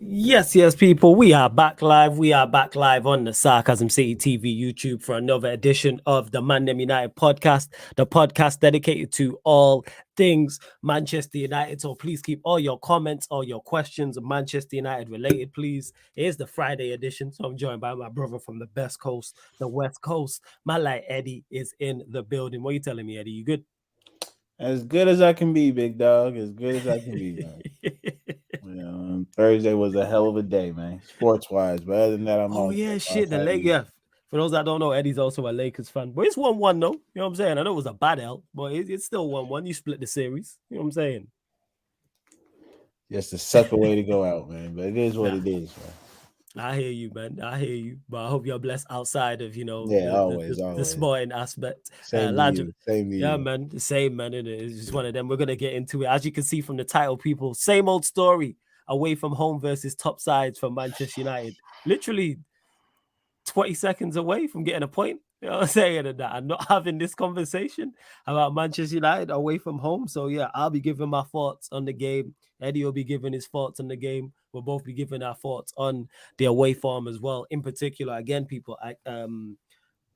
Yes, people. We are back live. We are back live on the Sarcasm City TV YouTube for another edition of the ManDem United podcast, the podcast dedicated to all things Manchester United. So please keep all your comments, all your questions, Manchester United related, please. It is the Friday edition. So I'm joined by my brother from the best coast, the West Coast. My light Eddie is in the building. What are you telling me, Eddie? You good? As good as I can be, big dog. As good as I can be, man. Thursday was a hell of a day, man. Sports wise, but other than that, I'm Oh all good. yeah, Boss. shit. The How Lake, you? yeah. For those that don't know, Eddie's also a Lakers fan. But it's 1-1 though. You know what I'm saying? I know it was a bad L, but it's still 1-1. You split the series. You know what I'm saying? Just a sucker way to go out, man. But it is what Nah, it is, man. I hear you, man. I hear you. But I hope you're blessed outside of, Yeah, the always, the, the always. sporting aspect. Same to Lad, you. Same to yeah, you. man. The same, man. It's just one of them. We're gonna get into it. As you can see from the title, people, same old story. Away from home versus top sides for Manchester United. Literally 20 seconds away from getting a point. You know what I'm saying? And that I'm not having this conversation about Manchester United away from home. So yeah, I'll be giving my thoughts on the game. Eddie will be giving his thoughts on the game. We'll both be giving our thoughts on the away form as well. In particular, again, people,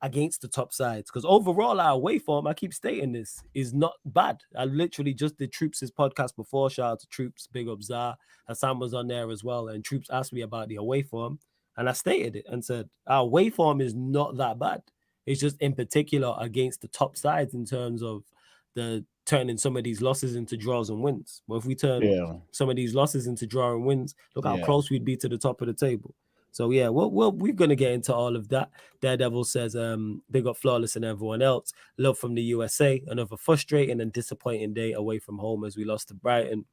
against the top sides. Because overall, our away form, I keep stating this, is not bad. I literally just did Troops' podcast before. Shout out to Troops, big up Zah. Hassan was on there as well. And Troops asked me about the away form. And I stated it and said, our away form is not that bad. It's just in particular against the top sides in terms of the turning some of these losses into draws and wins. But if we turn Yeah, some of these losses into draw and wins, look how yeah. close we'd be to the top of the table. So yeah, we're gonna get into all of that. Daredevil says, big up Flawless and everyone else. Love from the USA. Another frustrating and disappointing day away from home as we lost to Brighton.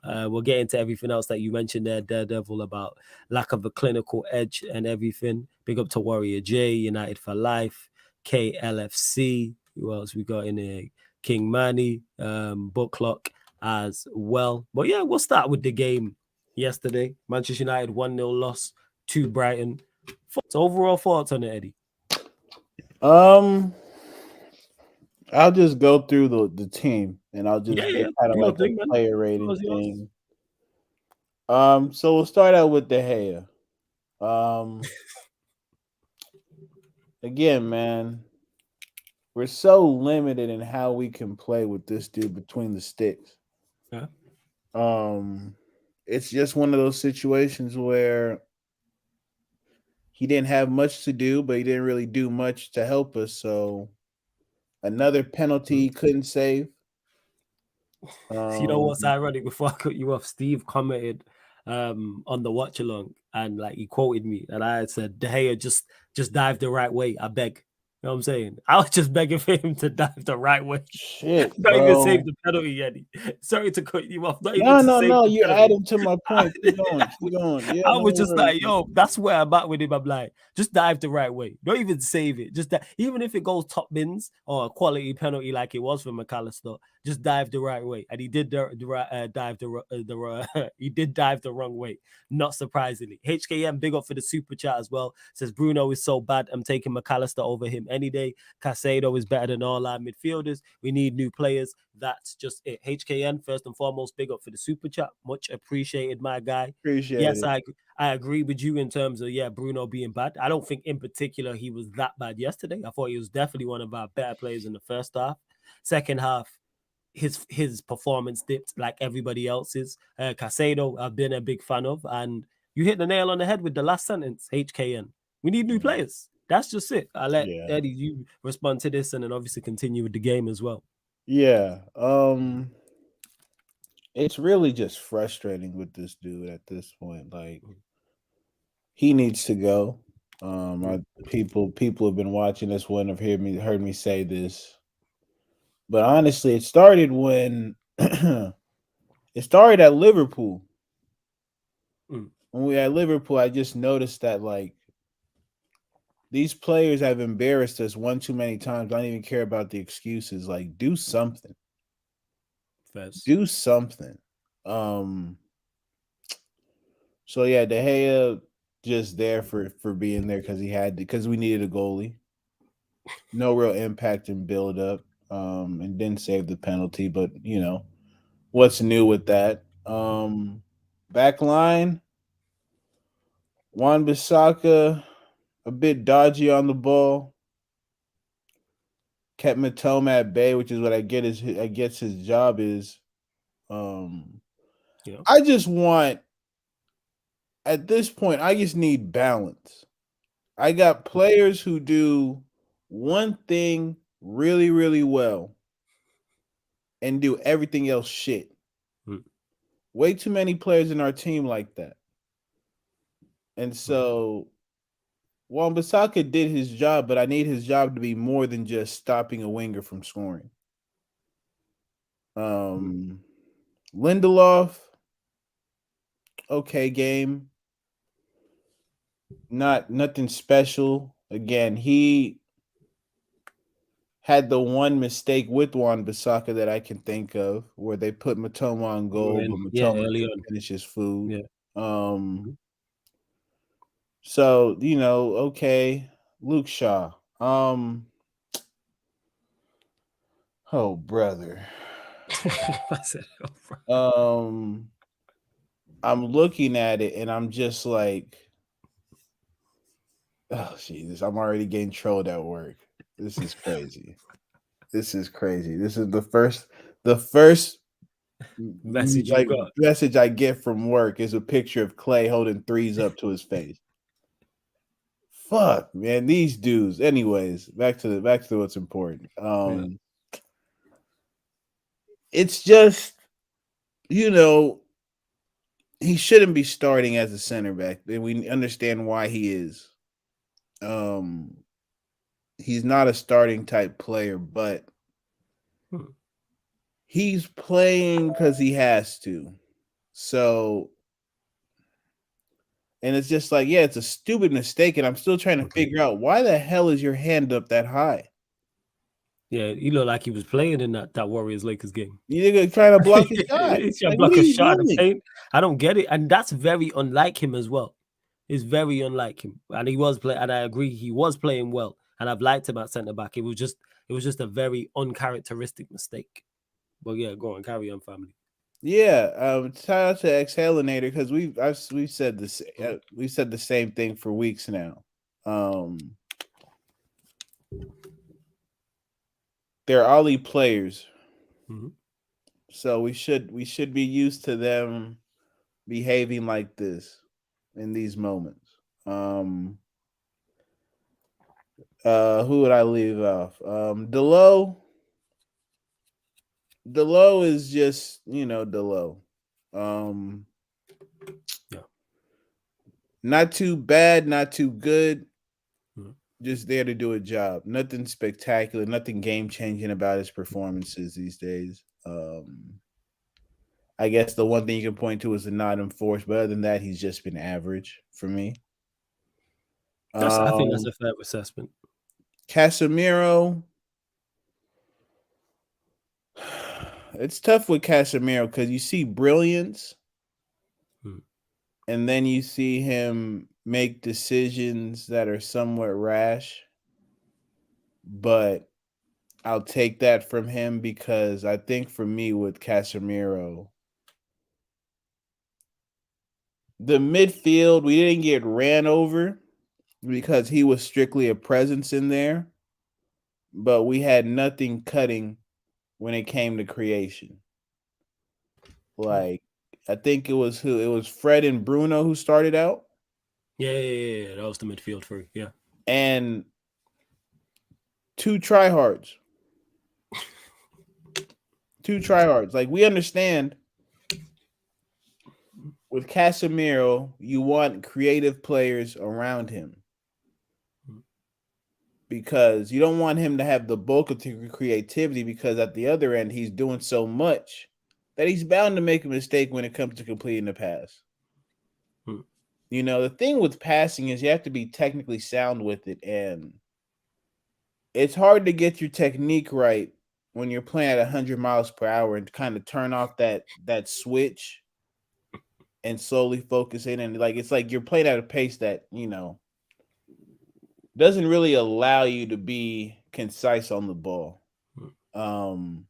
We'll get into everything else that you mentioned there, Daredevil, about lack of a clinical edge and everything. Big up to Warrior J, United for Life, KLFC. Who else we got in here? King Manny, Book Clock as well. But yeah, we'll start with the game yesterday. Manchester United 1-0 loss to Brighton. So overall thoughts on it, Eddie? Um, I'll just go through the team, and I'll Yeah, just yeah. get kind Do of your like a thing, man. player rating How's yours? thing. So we'll start out with De Gea. Um, again, man, we're so limited in how we can play with this dude between the sticks. Yeah. Um, it's just one of those situations where he didn't have much to do, but he didn't really do much to help us. So another penalty Mm. he couldn't save. You know what's Um, ironic? Before I cut you off, Steve commented on the watch along and like he quoted me and I had said, De Gea just dive the right way. I beg. You know what I'm saying? I was just begging for him to dive the right way. shit, Not even save bro. the penalty, yet. Sorry to cut you off. Not even No, to no, save no. the You're penalty. adding to my I, point. Keep going. Keep going. Yeah, I no was just worries. like, yo, that's where I'm at with him. I'm like, just dive the right way. Don't even save it. Just that, even if it goes top bins or a quality penalty like it was for McAllister, just dive the right way. And he did dive he did dive the wrong way. Not surprisingly, HKM big up for the super chat as well. Says Bruno is so bad. I'm taking McAllister over him any day. Casado is better than all our midfielders. We need new players. That's just it. HKN, first and foremost, big up for the super chat. Much appreciated, my guy. Appreciate Yes, it. I agree with you in terms of Bruno being bad. I don't think in particular he was that bad yesterday. I thought he was definitely one of our better players in the first half. Second half, his performance dipped like everybody else's. Casado, I've been a big fan of, and you hit the nail on the head with the last sentence. HKN, we need new Yeah. players. That's just it. I let Yeah. Eddie you respond to this, and then obviously continue with the game as well. Yeah. It's really just frustrating with this dude at this point. Like he needs to go. Mm. People have been watching this one have heard me say this. But honestly, it started when it started at Liverpool. Mm. When we at Liverpool, I just noticed that like these players have embarrassed us one too many times. I don't even care about the excuses. Like, do something. Fez. Do something. Um. So yeah, De Gea just there for being there because he had because we needed a goalie. No real impact and build up. And didn't save the penalty, but what's new with that? Back line. Juan Bissaka, a bit dodgy on the ball. Kept Matoma at bay, which is what I guess his job is. Um, Yeah. I just want at this point, I just need balance. I got players who do one thing really, really well and do everything else shit. Mm, Way too many players in our team like that. And mm, so Wan-Bissaka did his job, but I need his job to be more than just stopping a winger from scoring. mm. Um Lindelof, okay game. Not nothing special. Again, he had the one mistake with Juan Bissaka that I can think of where they put Matoma on goal, but Yeah, Matoma early couldn't on. finish his food. Yeah. Um, Mhm. so okay, Luke Shaw. Oh brother. I said, oh, bro. Um, I'm looking at it and I'm just like, oh Jesus, I'm already getting trolled at work. This is crazy. This is crazy. This is the first Message you like got. message I get from work is a picture of Clay holding threes up to his face. Fuck, man, these dudes. Anyways, back to what's important. Yeah. It's just you know he shouldn't be starting as a center back, and we understand why he is. Um, he's not a starting type player, but Hmm. he's playing because he has to. So and it's just like, yeah, it's a stupid mistake, and I'm still trying to Okay. figure out why the hell is your hand up that high? Yeah, he looked like he was playing in that Warriors Lakers game. You're trying to block a shot. He's trying to Like, what block are a you shot in the doing? paint. I don't get it, and that's very unlike him as well. It's very unlike him, and he was playing. And I agree, he was playing well, and I've liked him at centre back. It was just a very uncharacteristic mistake. But yeah, go on, carry on, family. Yeah, shout out to Exhalinator because Mhm. we've said the same thing for weeks now. Um, they're Ollie players, Mhm. so we should be used to them behaving like this in these moments. Um, who would I leave off? Delo is just Delo. Um, Yeah. not too bad, not too good. Mhm. Just there to do a job. Nothing spectacular, nothing game changing about his performances these days. I guess the one thing you can point to is the not enforced, but other than that, he's just been average for me. I think that's Um, a fair assessment. Casemiro, it's tough with Casemiro because you see brilliance Mhm. and then you see him make decisions that are somewhat rash, but I'll take that from him because I think for me with Casemiro, the midfield, we didn't get ran over because he was strictly a presence in there, but we had nothing cutting when it came to creation. Mhm. Like, I think it was Fred and Bruno who started out, Yeah, yeah, yeah, yeah. That was the midfield three. Yeah. and two tryhards. Two tryhards. Like, we understand with Casemiro, you want creative players around him Mhm. because you don't want him to have the bulk of the creativity because at the other end he's doing so much that he's bound to make a mistake when it comes to completing the pass. Mhm. The thing with passing is you have to be technically sound with it, and it's hard to get your technique right when you're playing at 100 miles per hour and kind of turn off that switch and slowly focus in, and like it's like you're playing at a pace that doesn't really allow you to be concise on the ball. Mhm. Um,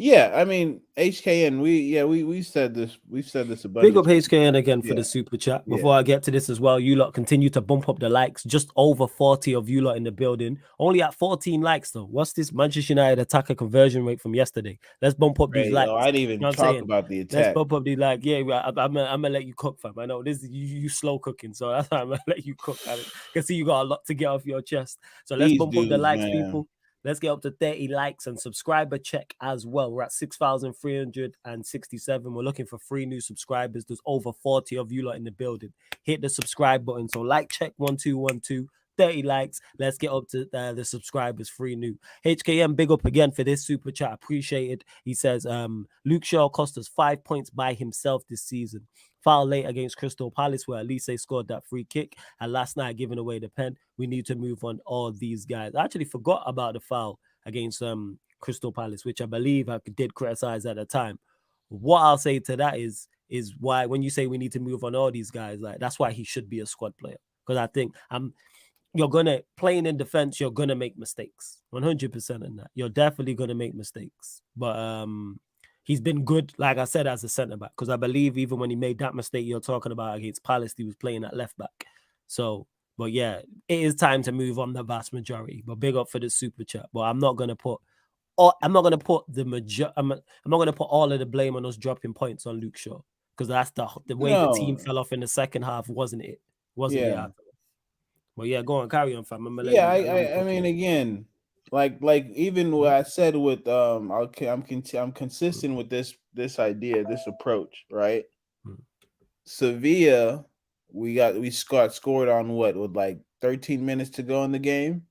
Yeah, I mean HKN. We said this. We've said this a bunch Big of up times. HKN again for Yeah, the super chat. yeah. Before I get to this as well, you lot continue to bump up the likes. Just over 40 of you lot in the building. Only at 14 likes though. What's this Manchester United attacker conversion rate from yesterday? Let's bump up these Right. likes. Oh, I didn't You know even what I'm talk saying? about the Let's attack. bump up these like, yeah, I'm gonna let you cook, fam. I know this is you slow cooking, so that's why I'm gonna let you cook. I can see you got a lot to get off your chest. So let's These bump up the dudes, likes, man. people. Let's get up to 30 likes and subscriber check as well. We're at 6,367. We're looking for 3 new subscribers. There's over 40 of you lot in the building. Hit the subscribe button. So like check 1212. 30 likes. Let's get up to the subscribers, 3 new. HKM, big up again for this super chat. Appreciate it. He says, Luke Shaw cost us 5 points by himself this season. Foul late against Crystal Palace, where Elise scored that free kick, and last night giving away the pen. We need to move on all these guys. I actually forgot about the foul against Crystal Palace, which I believe I did criticize at the time. What I'll say to that is why when you say we need to move on all these guys, like that's why he should be a squad player. Because I think you're gonna playing in defense, you're gonna make mistakes. 100% in that. You're definitely gonna make mistakes. But he's been good, like I said, as a centre back. Because I believe even when he made that mistake you're talking about against Palace, he was playing at left back. So, but yeah, it is time to move on the vast majority. But big up for the super chat. But I'm not gonna put I'm not gonna put I'm not gonna put all of the blame on us dropping points on Luke Shaw. Because that's the way the team No. fell off in the second half, wasn't it? Wasn't it? Yeah. But yeah, go on, carry on, fam. Yeah. I let you I cook mean, here. again, like even what I said with I'm consistent with this idea, this approach, right? Mm. Sevilla, we scored on what with like 13 minutes to go in the game.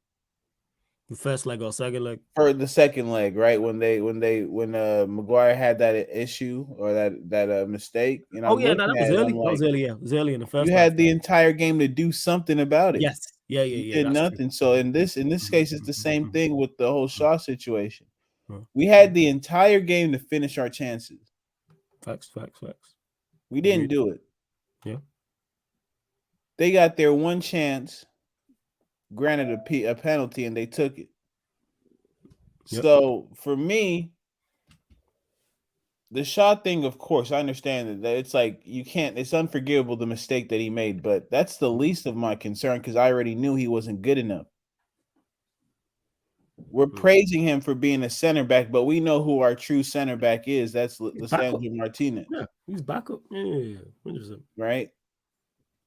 The first leg or second leg? For the second leg, right? When Maguire had that issue or that mistake, and Oh I'm yeah, no, looking that at was it, early. I'm That was like, early. Yeah, it was early in the you first half. had the entire game to do something about it. Yes. Yeah, You yeah, yeah. did That's true. nothing. So in this case, it's the same thing with the whole Shaw situation. We Mm. had the entire game to finish our chances. Facts. We didn't Agreed. do it. Yeah. They got their one chance, granted a penalty, and they took it. Yep. So for me, the shot thing, of course, I understand that it's like you can't. It's unforgivable the mistake that he made, but that's the least of my concern because I already knew he wasn't good enough. We're praising him for being a center back, but we know who our true center back is. That's Back up. Lisandro Martinez. Yeah, he's back up. Yeah. 100%. Right?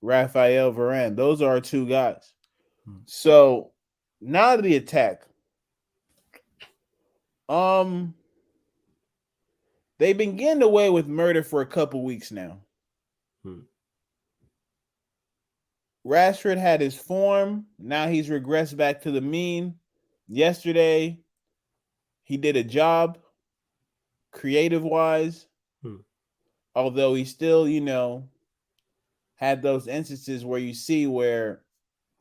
Rafael Varane. Those are our two guys. Mm. So now to the attack. They've been getting away with murder for a couple weeks now. Mm. Rashford had his form. Now he's regressed back to the mean. Yesterday, he did a job, creative wise. Mm. Although he still, had those instances where you see where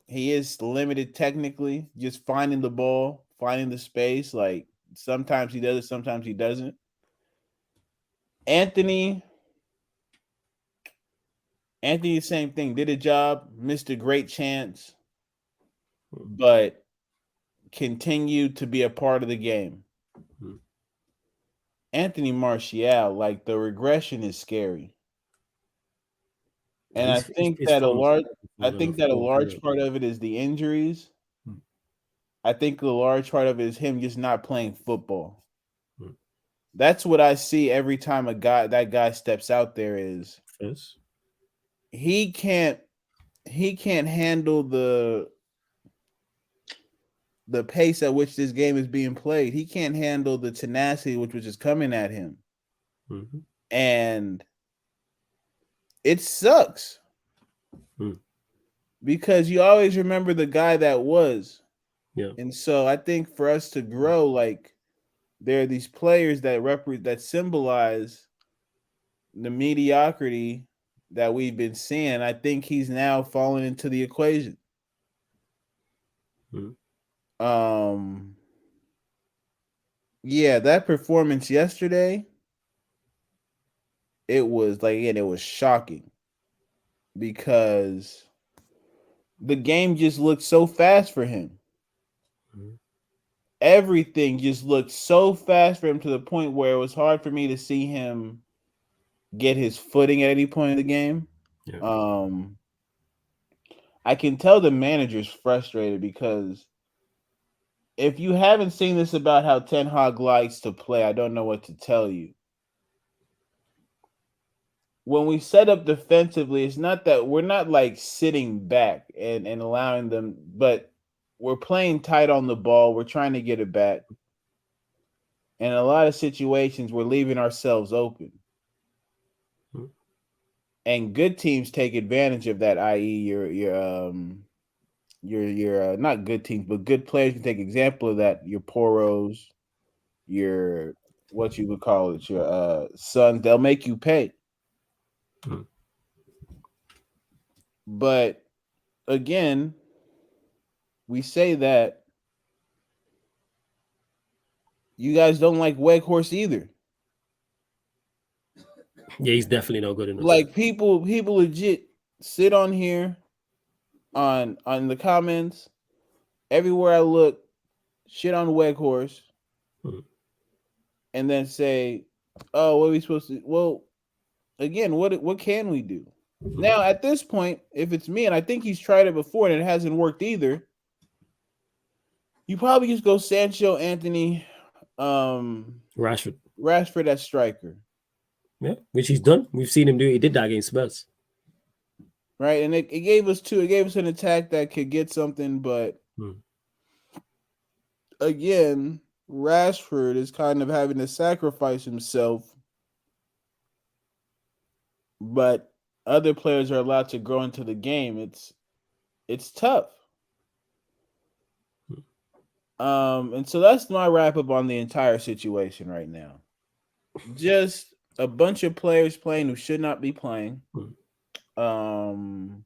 he is limited technically, just finding the ball, finding the space. Like sometimes he does it, sometimes he doesn't. Anthony, same thing, did a job, missed a great chance, but continued to be a part of the game. Mm. Anthony Martial, like the regression is scary. Yeah, And I think his that a form's large gonna fall through. part of it is the injuries. Mm. I think a large part of it is him just not playing football. Mm. That's what I see every time that guy steps out there is Yes. he can't handle the pace at which this game is being played. He can't handle the tenacity which is coming at him. Mm-hmm. And it sucks. Mm. Because you always remember the guy that was. Yeah. And so I think for us to grow, like there are these players that symbolize the mediocrity that we've been seeing. I think he's now falling into the equation. Mm. Yeah, that performance yesterday, it was shocking because the game just looked so fast for him. Mm. everything just looked so fast for him to the point where it was hard for me to see him get his footing at any point in the game. Yeah. I can tell the manager's frustrated because if you haven't seen this about how Ten Hag likes to play, I don't know what to tell you. When we set up defensively, it's not that we're not like sitting back and allowing them, but we're playing tight on the ball. We're trying to get it back. And in a lot of situations, we're leaving ourselves open. Hmm. And good teams take advantage of that, i.e., your not good teams, but good players can take example of that. Your Poros, your what you would call it, your Suns, they'll make you pay. Hmm. But again, we say that you guys don't like Weghorst either. Yeah, he's definitely not good enough. Like people legit sit on here on the comments everywhere I look, shit on Weghorst, and then say, "Oh, what are we supposed to?" Well, again, what can we do? Now at this point, if it's me, and I think he's tried it before and it hasn't worked either, you probably just go Sancho, Anthony, Rashford as striker. Yeah, which he's done. We've seen him do it. He did that against Spurs. Right, and it gave us two. It gave us an attack that could get something, but again, Rashford is kind of having to sacrifice himself, but other players are allowed to grow into the game. It's tough. And so that's my wrap up on the entire situation right now. Just a bunch of players playing who should not be playing. The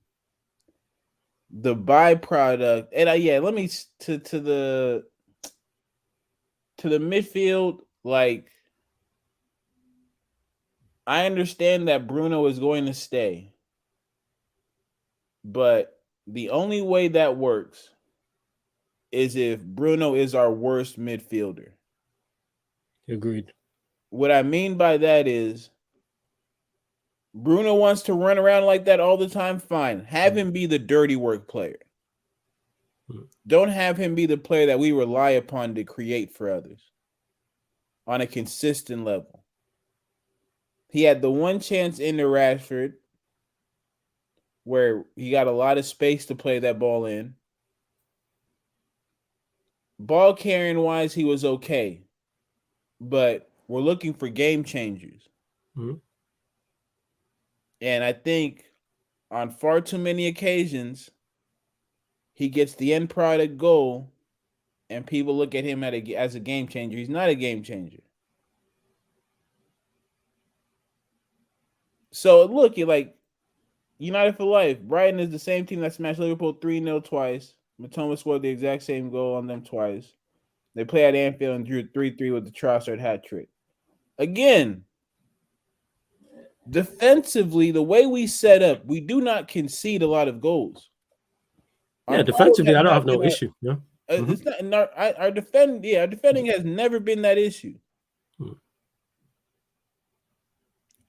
byproduct, and let me to the midfield. Like, I understand that Bruno is going to stay, but the only way that works is if Bruno is our worst midfielder. Agreed. What I mean by that is Bruno wants to run around like that all the time. Fine. Have him be the dirty work player. Don't have him be the player that we rely upon to create for others on a consistent level. He had the one chance into Rashford where he got a lot of space to play that ball in. Ball carrying wise, he was okay. But we're looking for game changers. And I think on far too many occasions, he gets the end product goal and people look at him as a game changer. He's not a game changer. So look, you're like United for life. Brighton is the same team that smashed Liverpool 3-0 twice. Matoma scored the exact same goal on them twice. They play at Anfield and drew 3-3 with the Trossard hat trick. Again, defensively, the way we set up, we do not concede a lot of goals. Yeah, defensively, I don't have no issue. Yeah. It's not our defending has never been that issue.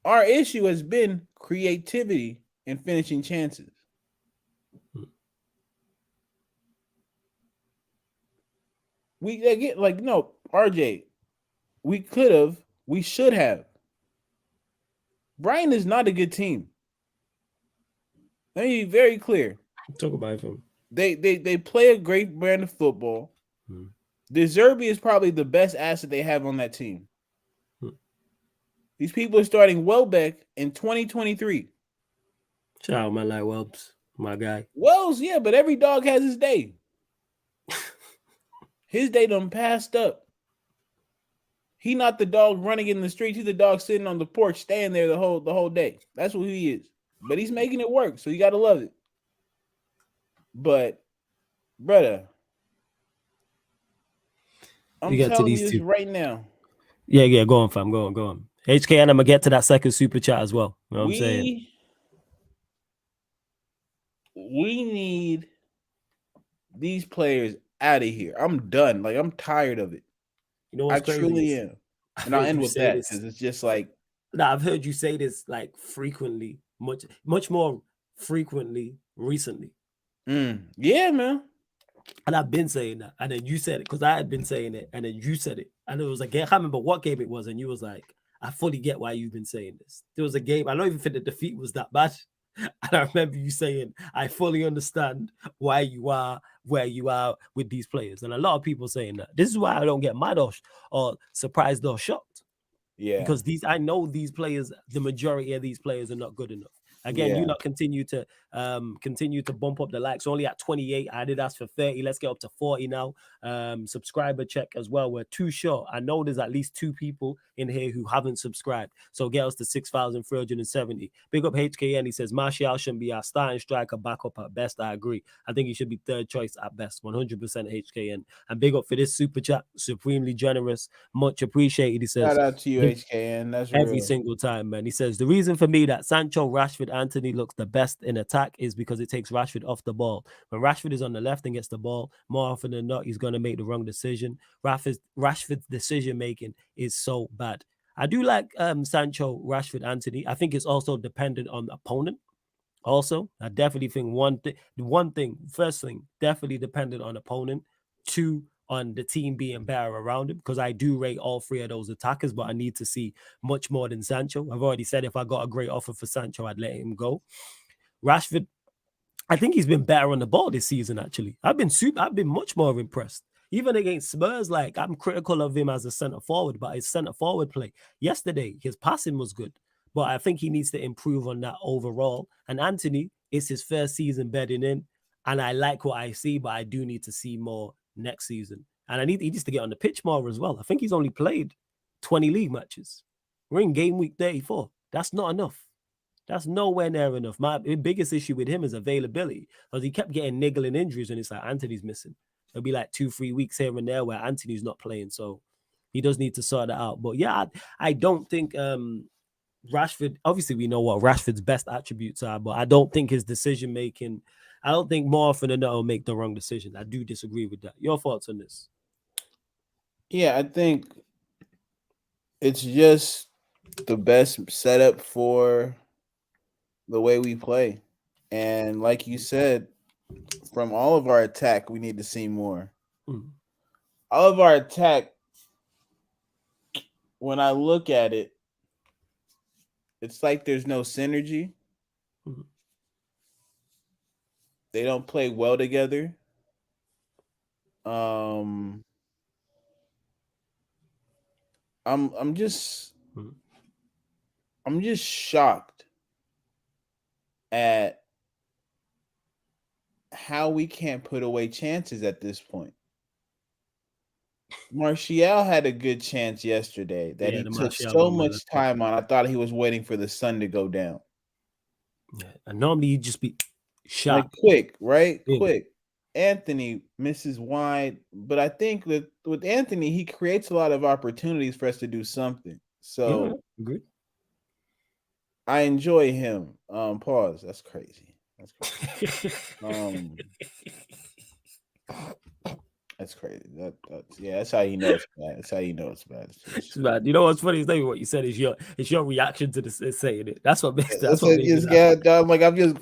Our issue has been creativity and finishing chances. We get no, RJ. We should have. Brighton is not a good team. Let me be very clear. Talk about him. They play a great brand of football. De Zerbi is probably the best asset they have on that team. These people are starting Welbeck in 2023. Shout out, man, like Welbs, my guy. Wells, yeah, but every dog has his day. His day done passed up. He not the dog running in the streets. He's the dog sitting on the porch, staying there the whole day. That's what he is. But he's making it work, so you got to love it. But, brother, I'm telling you this right now. Yeah, go on, fam. Go on. HK, and I'm going to get to that second super chat as well. You know what I'm saying? We need these players out of here. I'm done. Like I'm tired of it. You know I what's crazy truly is am. I've And I'll heard end you with say that this. because it's just like, Now I've heard you say this like frequently, much more frequently recently. yeah, man. And I've been saying that. And then you said it because I had been saying it. And then you said it. And it was a game. I can't remember what game it was. And you was like, I fully get why you've been saying this. There was a game. I don't even think the defeat was that bad. And I remember you saying, I fully understand why you are where you are with these players. And a lot of people saying that. This is why I don't get mad or surprised or shocked. Yeah. Because I know these players, the majority of these players are not good enough. Again, you Yeah. lot continue to bump up the likes. Only at 28. I did ask for 30. Let's get up to 40 now. Subscriber check as well. We're too short. I know there's at least 2 people in here who haven't subscribed. So get us to 6,370. Big up HKN. He says Martial shouldn't be our starting striker, backup at best. I agree. I think he should be third choice at best. 100% HKN. And big up for this super chat. Supremely generous. Much appreciated. He says Shout out to you, HKN. That's every real. single time, man. He says the reason for me that Sancho, Rashford, Anthony looks the best in attack is because it takes Rashford off the ball. When Rashford is on the left and gets the ball, more often than not, he's going to make the wrong decision. Rashford's decision making is so bad. I do like Sancho, Rashford, Anthony. I think it's also dependent on the opponent. Also, I definitely think first thing, definitely dependent on opponent. 2, on the team being better around him, because I do rate all 3 of those attackers, but I need to see much more than Sancho. I've already said if I got a great offer for Sancho, I'd let him go. Rashford, I think he's been better on the ball this season, actually. I've been much more impressed. Even against Spurs, like I'm critical of him as a center forward, but his center forward play yesterday, his passing was good. But I think he needs to improve on that overall. And Anthony, it's his first season bedding in. And I like what I see, but I do need to see more next season. And he needs to get on the pitch more as well. I think he's only played 20 league matches. We're in game week 34. That's not enough. That's nowhere near enough. My biggest issue with him is availability, because he kept getting niggling injuries, and it's like Anthony's missing. It'll be like 2-3 weeks here and there where Anthony's not playing, so he does need to sort that out. But yeah, I don't think Rashford. Obviously, we know what Rashford's best attributes are, but I don't think his decision making. I don't think more often than not will make the wrong decision. I do disagree with that. Your thoughts on this? Yeah, I think it's just the best setup for the way we play. And like you said, from all of our attack, we need to see more. All of our attack, when I look at it, it's like there's no synergy. They don't play well together. I'm just shocked at how we can't put away chances at this point. Martial had a good chance yesterday that he took so much time on. I thought he was waiting for the sun to go down. Yeah, and normally he'd just be shot. Like quick, right? Big. Quick. Anthony misses wide, but I think that with Anthony, he creates a lot of opportunities for us to do something. So good. I enjoy him. Pause. That's crazy. That's crazy. That's crazy. That's how you know it's bad. That's how you know it's bad. It's bad. You know what's funny? It's not even what you said. It's your reaction to this saying it. That's what makes that's what makes it. I'm like, I'm just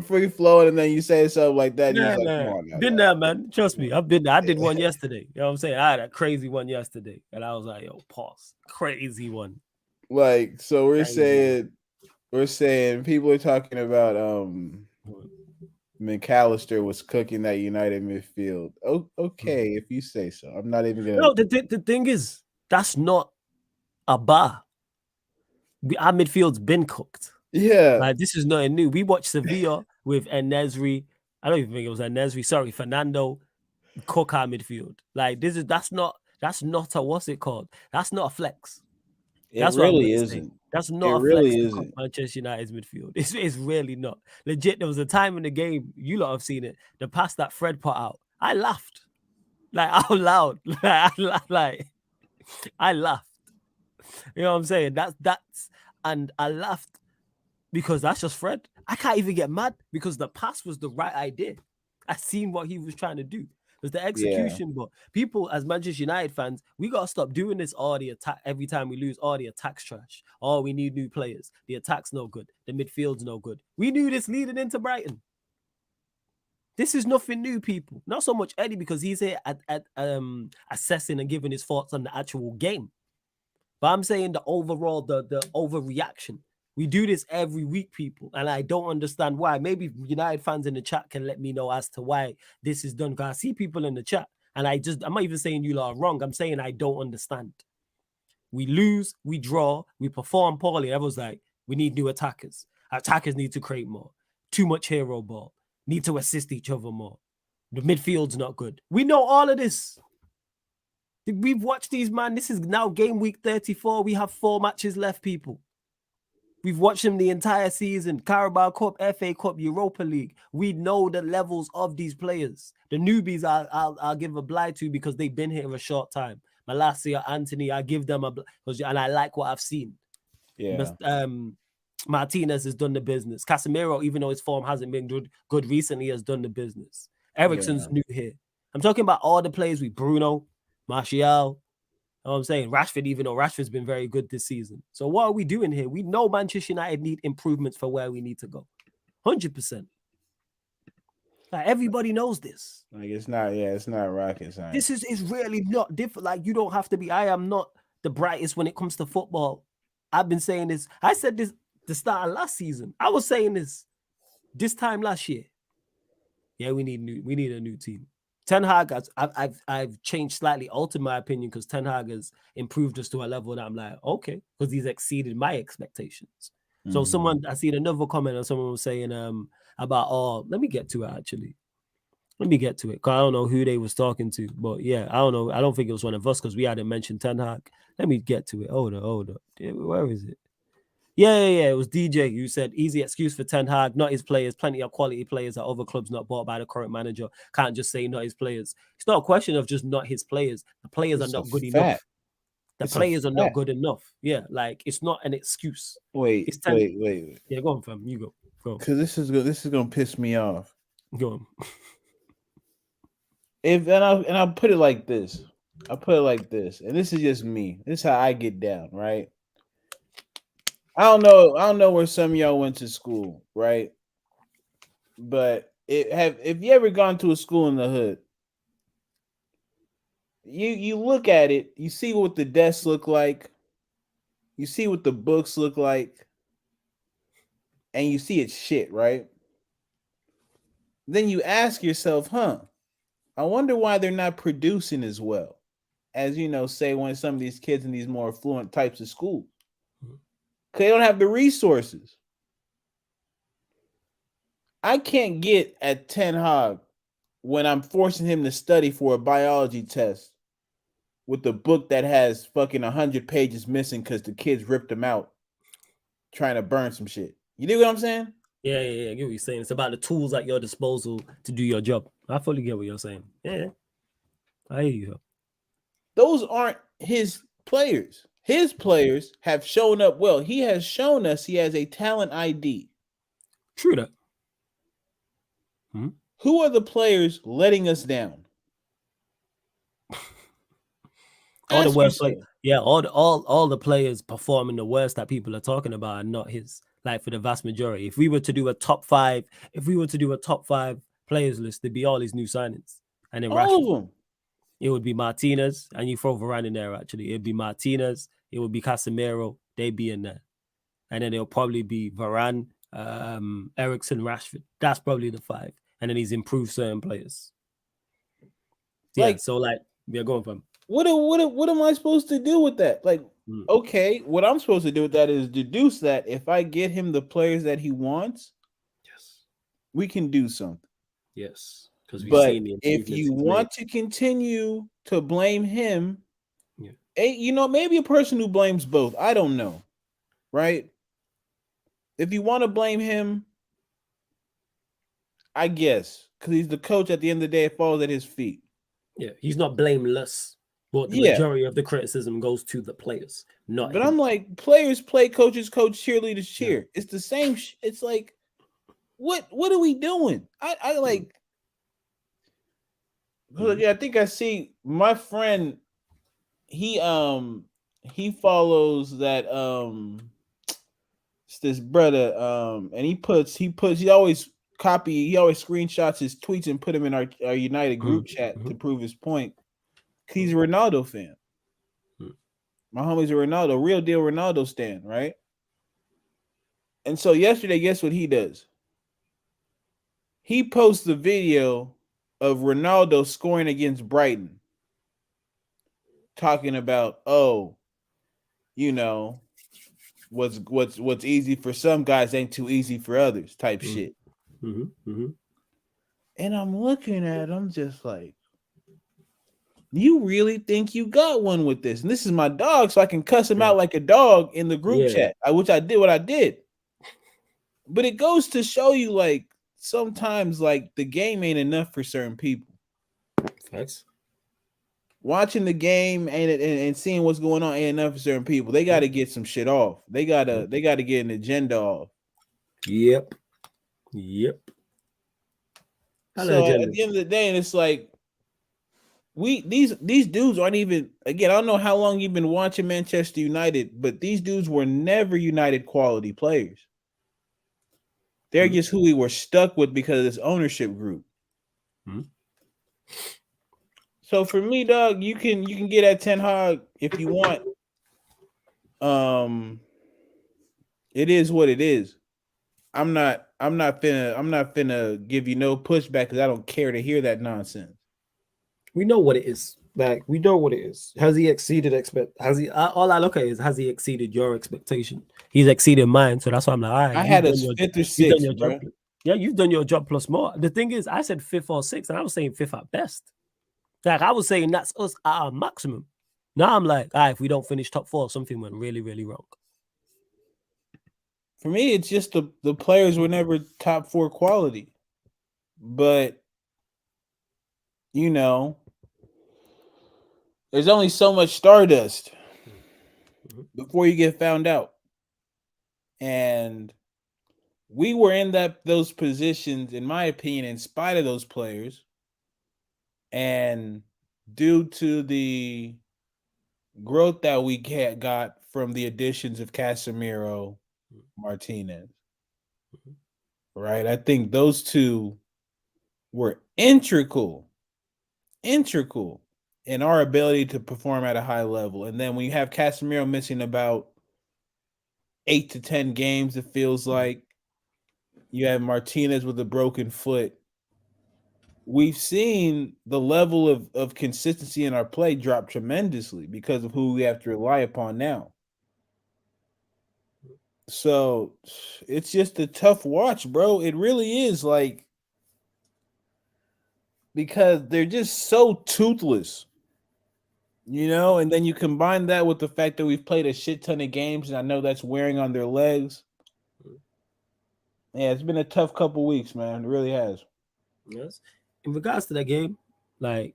free flowing, and then you say something like that. Yeah, like, come on, been there, man. Trust me, I've been there. I did one yesterday. You know what I'm saying? I had a crazy one yesterday, and I was like, yo, pause. Crazy one. Like, so we're saying people are talking about McAllister was cooking that United midfield. Oh, okay, if you say so. I'm not even gonna. No, the thing is, that's not a bar. Our midfield's been cooked. Yeah, like this is nothing new. We watched Sevilla with Enesri. I don't even think it was Enesri. Sorry, Fernando. Cook our midfield. Like that's not a what's it called? That's not a flex. That's what really isn't. That's not a flex to cook Manchester United's midfield. It's really not. Legit, there was a time in the game, you lot have seen it, the pass that Fred put out. I laughed. Like out loud. I laughed. You know what I'm saying? And I laughed because that's just Fred. I can't even get mad because the pass was the right idea. I seen what he was trying to do. It was the Yeah. execution. But people, as Manchester United fans, we gotta stop doing this. All the attack every time we lose, all the attacks trash. Oh, we need new players. The attack's no good. The midfield's no good. We knew this leading into Brighton. This is nothing new, people. Not so much Eddie because he's here at assessing and giving his thoughts on the actual game. But I'm saying the overall, the overreaction. We do this every week, people, and I don't understand why. Maybe United fans in the chat can let me know as to why this is done. Because I see people in the chat, and I'm not even saying you lot are wrong. I'm saying I don't understand. We lose, we draw, we perform poorly. Everyone's like, we need new attackers. Attackers need to create more. Too much hero ball. Need to assist each other more. The midfield's not good. We know all of this. We've watched these, man. This is now game week 34. We have 4 matches left, people. We've watched them the entire season. Carabao Cup, FA Cup, Europa League. We know the levels of these players. The newbies, I'll give a blight to because they've been here a short time. Malacia, Anthony, I give them and I like what I've seen. Yeah. Martinez has done the business. Casemiro, even though his form hasn't been good recently, has done the business. Ericsson's new here. I'm talking about all the players with Bruno, Martial. You know what I'm saying? Rashford, even though Rashford's been very good this season. So what are we doing here? We know Manchester United need improvements for where we need to go. 100%. Like, everybody knows this. Like it's not rocket science. This is really not different. Like, you don't have to be. I am not the brightest when it comes to football. I've been saying this. I said this the start of last season. I was saying this time last year. Yeah, we need a new team. Ten Hag, I've changed slightly, altered my opinion because Ten Hag has improved us to a level that I'm like, okay, because he's exceeded my expectations. So I seen another comment and someone was saying about, let me get to it actually. Let me get to it because I don't know who they was talking to, but yeah, I don't know. I don't think it was one of us because we hadn't mentioned Ten Hag. Let me get to it. Hold on. Where is it? Yeah. It was DJ who said easy excuse for Ten Hag, not his players. Plenty of quality players at other clubs not bought by the current manager. Can't just say not his players. It's not a question of just not his players. The players are not good enough. The players are not good enough. Yeah, like it's not an excuse. Wait. Yeah, go on, fam. You go. Because this is gonna piss me off. Go on. I'll put it like this. And this is just me. This is how I get down, right? I don't know where some of y'all went to school, right? But if you ever gone to a school in the hood, you look at it, you see what the desks look like, you see what the books look like, and you see it's shit, right? Then you ask yourself, I wonder why they're not producing as well as, say when some of these kids in these more affluent types of schools. Because they don't have the resources. I can't get at Ten Hag when I'm forcing him to study for a biology test with the book that has fucking 100 pages missing because the kids ripped them out trying to burn some shit. You dig what I'm saying? Yeah. I get what you're saying. It's about the tools at your disposal to do your job. I fully get what you're saying. Yeah. I hear you. Those aren't his players. His players have shown up well. He has shown us he has a talent ID. True that. Who are the players letting us down? All the worst players. Yeah, all the players performing the worst that people are talking about are not his. Like for the vast majority. If we were to do a top 5 players list, there'd be all these new signings. And then all of them. It would be Martinez, and you throw Varane in there, actually. It'd be Martinez, it would be Casemiro, they'd be in there. And then it'll probably be Varane, Ericsson, Rashford. That's probably the 5. And then he's improved certain players. Yeah, going from. What am I supposed to do with that? Like, okay, what I'm supposed to do with that is deduce that if I get him the players that he wants, yes, we can do something. Yes. But if you want to continue to blame him, maybe a person who blames both. I don't know. Right? If you want to blame him, I guess, because he's the coach at the end of the day, it falls at his feet. Yeah, he's not blameless. But the majority of the criticism goes to the players, not But him. I'm like, players play, coaches coach, cheerleaders cheer. Yeah. It's the same. It's like, what are we doing? I like. Yeah, I think I see my friend. He follows that it's this brother and he always screenshots his tweets and put them in our United group chat to prove his point. He's a Ronaldo fan. My homie's a Ronaldo, real deal Ronaldo stan, right? And so yesterday, guess what he does? He posts the video of Ronaldo scoring against Brighton, talking about, oh, you know, what's easy for some guys ain't too easy for others, type shit. And I'm looking at him just like, you really think you got one with this? And this is my dog, so I can cuss him out like a dog in the group chat, which I did what I did. But it goes to show you, like, sometimes, like, the game ain't enough for certain people. Facts. Watching the game and seeing what's going on ain't enough for certain people. They got to get some shit off. They gotta get an agenda off. Yep. So at the end of the day, and it's like, these dudes aren't even, again, I don't know how long you've been watching Manchester United, but these dudes were never United quality players. They're just who we were stuck with because of this ownership group. So for me, dog, you can get at Ten Hag if you want. It is what it is. I'm not finna give you no pushback because I don't care to hear that nonsense. We know what it is. Like, we know what it is. Has he exceeded all I look at is, has he exceeded your expectation? He's exceeded mine, so that's why I'm like, all right. I had us 5th or 6th, bro. Yeah, you've done your job plus more. The thing is, I said 5th or 6th, and I was saying 5th at best. Like, I was saying that's us at our maximum. Now I'm like, all right, if we don't finish top 4, something went really, really wrong. For me, it's just the players were never top 4 quality. But, you know, there's only so much stardust before you get found out. And we were in those positions, in my opinion, in spite of those players. And due to the growth that we got from the additions of Casemiro, Martinez, right? I think those two were integral in our ability to perform at a high level. And then when you have Casemiro missing about 8 to 10 games, it feels like, you have Martinez with a broken foot. We've seen the level of consistency in our play drop tremendously because of who we have to rely upon now. So it's just a tough watch, bro. It really is, like, because they're just so toothless, you know? And then you combine that with the fact that we've played a shit ton of games, and I know that's wearing on their legs. Yeah, it's been a tough couple weeks, man. It really has. Yes. In regards to that game, like,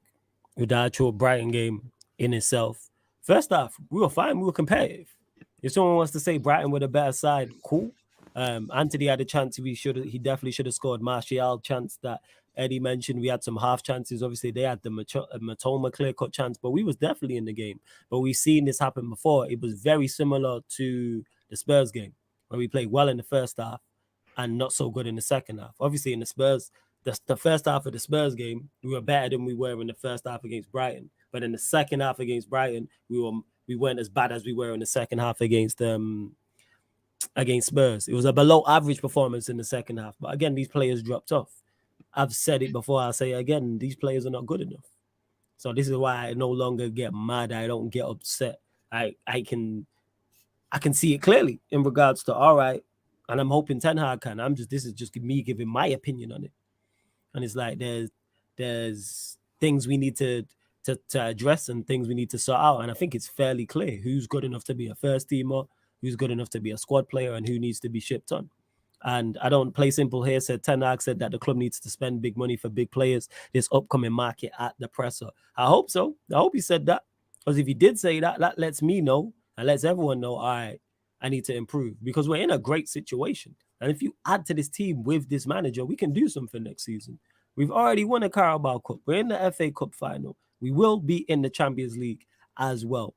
with the actual Brighton game in itself, first off, we were fine. We were competitive. If someone wants to say Brighton were the better side, cool. Anthony had a chance. He definitely should have scored. Martial chance that Eddie mentioned. We had some half chances. Obviously, they had the Matoma clear-cut chance, but we was definitely in the game. But we've seen this happen before. It was very similar to the Spurs game, where we played well in the first half and not so good in the second half. Obviously, in the Spurs, the first half of the Spurs game, we were better than we were in the first half against Brighton. But in the second half against Brighton, we weren't as bad as we were in the second half against Spurs. It was a below average performance in the second half. But again, these players dropped off. I've said it before, I'll say it again, these players are not good enough. So this is why I no longer get mad. I don't get upset. I can see it clearly in regards to, all right, and I'm hoping Ten Hag can. This is just me giving my opinion on it. And it's like there's things we need to address and things we need to sort out. And I think it's fairly clear who's good enough to be a first teamer, who's good enough to be a squad player, and who needs to be shipped on. And I don't play simple here. Ten Hag said that the club needs to spend big money for big players this upcoming market at the presser. I hope so. I hope he said that. Because if he did say that, that lets me know and lets everyone know, all right, I need to improve. Because we're in a great situation. And if you add to this team with this manager, we can do something next season. We've already won a Carabao Cup. We're in the FA Cup final. We will be in the Champions League as well.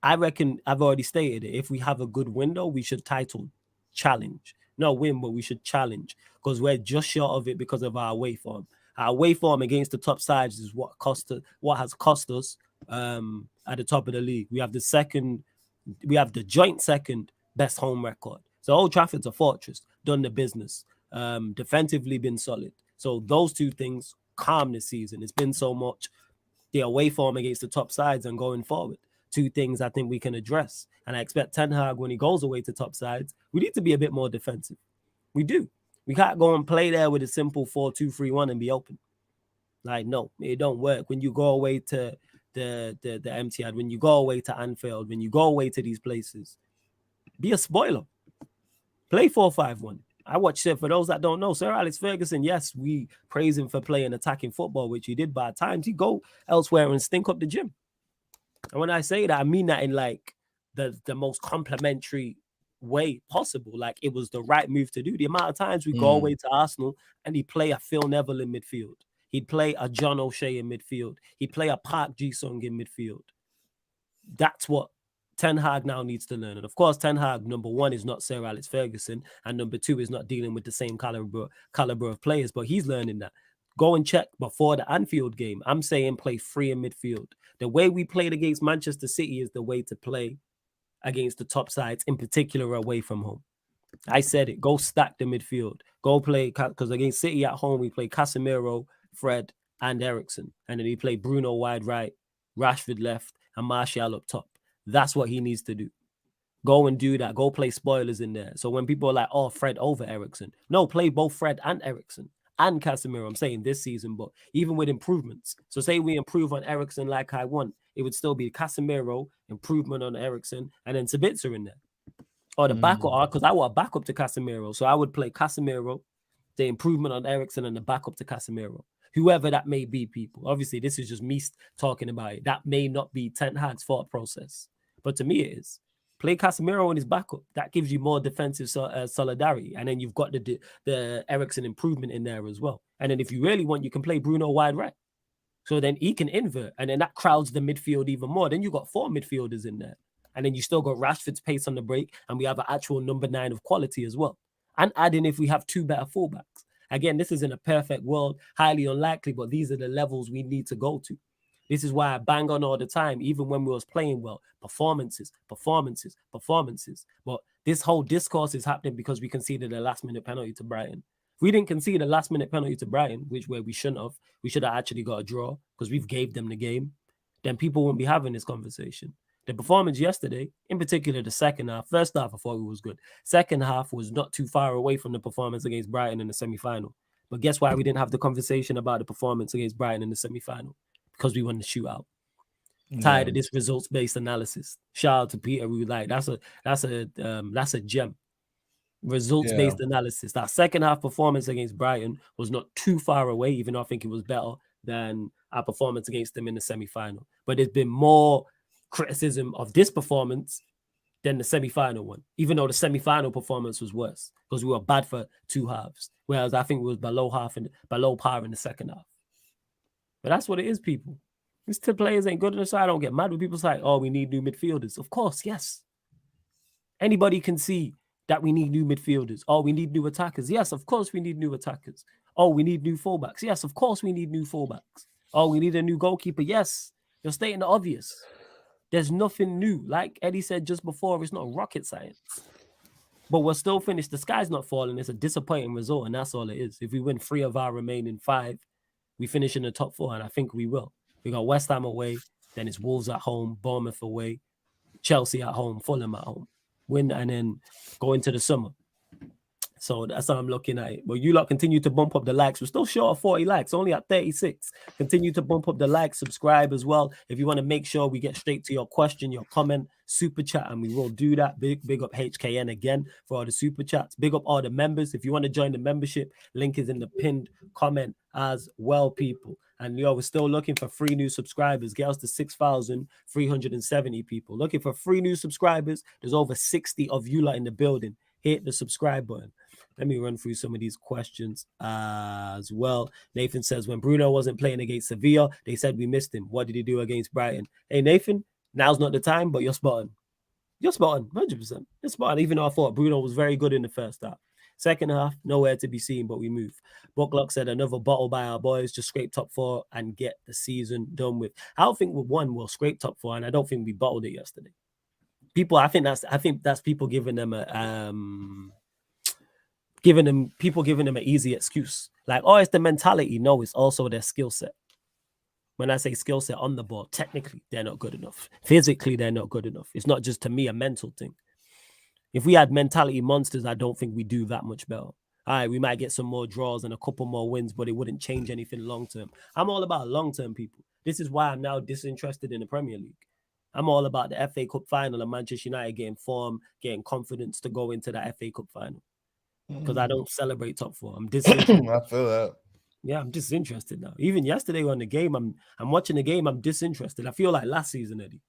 I reckon I've already stated it. If we have a good window, we should title challenge. Not win, but we should challenge because we're just short of it because of our away form. Our away form against the top sides is what has cost us at the top of the league. We have the joint second best home record. So Old Trafford's a fortress, done the business. Defensively been solid. So those two things calm this season. It's been so much the away form against the top sides and going forward. Two things I think we can address. And I expect Ten Hag, when he goes away to top sides, we need to be a bit more defensive. We do. We can't go and play there with a simple 4-2-3-1 and be open. Like, no, it don't work. When you go away to the Etihad, when you go away to Anfield, when you go away to these places, be a spoiler. Play 4-5-1. I watched it. For those that don't know, Sir Alex Ferguson, yes, we praise him for playing attacking football, which he did, but at times he go elsewhere and stink up the gym. And when I say that, I mean that in like the most complimentary way possible. Like it was the right move to do. The amount of times we go away to Arsenal and he'd play a Phil Neville in midfield. He'd play a John O'Shea in midfield. He'd play a Park Ji-sung in midfield. That's what Ten Hag now needs to learn. And of course, Ten Hag, number one, is not Sir Alex Ferguson. And number two is not dealing with the same caliber of players. But he's learning that. Go and check before the Anfield game. I'm saying play free in midfield. The way we played against Manchester City is the way to play against the top sides, in particular away from home. I said it. Go stack the midfield. Go play, because against City at home, we play Casemiro, Fred, and Eriksen. And then he played Bruno wide right, Rashford left, and Martial up top. That's what he needs to do. Go and do that. Go play spoilers in there. So when people are like, oh, Fred over Eriksen. No, play both Fred and Eriksen. And Casemiro, I'm saying this season, but even with improvements. So say we improve on Eriksen like I want, it would still be Casemiro, improvement on Eriksen, and then Sabitzer in there. Or the backup, because I want a backup to Casemiro. So I would play Casemiro, the improvement on Eriksen, and the backup to Casemiro. Whoever that may be, people. Obviously, this is just me talking about it. That may not be Ten Hag's thought process. But to me, it is. Play Casemiro in his backup. That gives you more defensive solidarity. And then you've got the Eriksen improvement in there as well. And then if you really want, you can play Bruno wide right. So then he can invert. And then that crowds the midfield even more. Then you've got 4 midfielders in there. And then you still got Rashford's pace on the break. And we have an actual number 9 of quality as well. And adding if we have 2 better fullbacks. Again, this isn't a perfect world. Highly unlikely. But these are the levels we need to go to. This is why I bang on all the time, even when we was playing well. Performances. But this whole discourse is happening because we conceded a last-minute penalty to Brighton. If we didn't concede a last-minute penalty to Brighton, where we shouldn't have, we should have actually got a draw because we've gave them the game, then people won't be having this conversation. The performance yesterday, in particular the second half, first half I thought it was good. Second half was not too far away from the performance against Brighton in the semi-final. But guess why we didn't have the conversation about the performance against Brighton in the semi-final? Because we won the shootout. Tired of this results-based analysis. Shout out to Peter, who like that's a gem. Results-based analysis. That second half performance against Brighton was not too far away, even though I think it was better than our performance against them in the semi-final. But there's been more criticism of this performance than the semi-final one, even though the semi-final performance was worse because we were bad for 2 halves, whereas I think we was below par in the second half. But that's what it is, people. These 2 players ain't good enough, so I don't get mad when people say, oh, we need new midfielders. Of course, yes. Anybody can see that we need new midfielders. Oh, we need new attackers. Yes, of course we need new attackers. Oh, we need new fullbacks. Yes, of course we need new fullbacks. Oh, we need a new goalkeeper. Yes, you're stating the obvious. There's nothing new. Like Eddie said just before, it's not rocket science. But we're still finished. The sky's not falling. It's a disappointing result, and that's all it is. If we win 3 of our remaining 5, we finish in the top 4, and I think we will. We got West Ham away, then it's Wolves at home, Bournemouth away, Chelsea at home, Fulham at home. Win and then go into the summer. So that's how I'm looking at it. But you lot continue to bump up the likes. We're still short of 40 likes, only at 36. Continue to bump up the likes, subscribe as well. If you want to make sure we get straight to your question, your comment, super chat, and we will do that. Big up HKN again for all the super chats. Big up all the members. If you want to join the membership, link is in the pinned comment as well, people. And we're still looking for 3 new subscribers. Get us to 6,370 people. Looking for 3 new subscribers. There's over 60 of you lot in the building. Hit the subscribe button. Let me run through some of these questions as well. Nathan says, when Bruno wasn't playing against Sevilla, they said we missed him. What did he do against Brighton? Hey, Nathan, now's not the time, but you're spot on. You're spot on, 100%. You're spot on, even though I thought Bruno was very good in the first half. Second half, nowhere to be seen, but we move. Bucklock said another bottle by our boys, just scrape top four and get the season done with. I don't think with one we'll scrape top four, and I don't think we bottled it yesterday. People, I think that's people giving them an easy excuse. Like, oh, it's the mentality. No, it's also their skill set. When I say skill set on the ball, technically, they're not good enough. Physically, they're not good enough. It's not just, to me, a mental thing. If we had mentality monsters, I don't think we do that much better. All right, we might get some more draws and a couple more wins, but it wouldn't change anything long term. I'm all about long term, people. This is why I'm now disinterested in the Premier League. I'm all about the FA Cup final and Manchester United getting form, getting confidence to go into the FA Cup final. Because I don't celebrate top four. I'm disinterested. I feel that. Yeah, I'm disinterested now. Even yesterday on the game, I'm watching the game, I'm disinterested. I feel like last season, Eddie.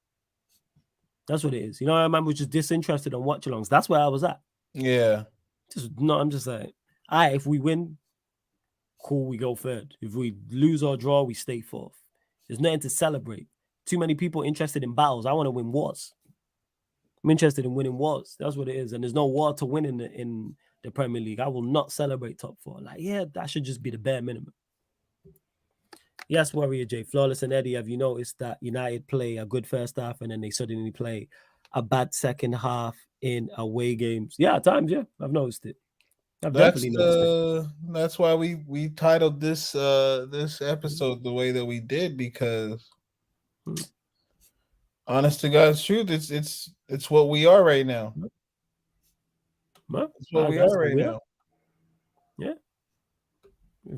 That's what it is. You know, I was just disinterested on watch-alongs. That's where I was at. Yeah. I'm just like, all right, if we win, cool, we go third. If we lose or draw, we stay fourth. There's nothing to celebrate. Too many people interested in battles. I want to win wars. I'm interested in winning wars. That's what it is. And there's no war to win in the Premier League. I will not celebrate top four. Like, yeah, that should just be the bare minimum. Yes, Warrior J. Flawless and Eddie, have you noticed that United play a good first half and then they suddenly play a bad second half in away games? Yeah, at times, yeah. I've noticed it. I've definitely noticed it. That's why we titled this episode the way that we did, because honest to God's truth, it's what we are right now. It's what we are right now. Yeah.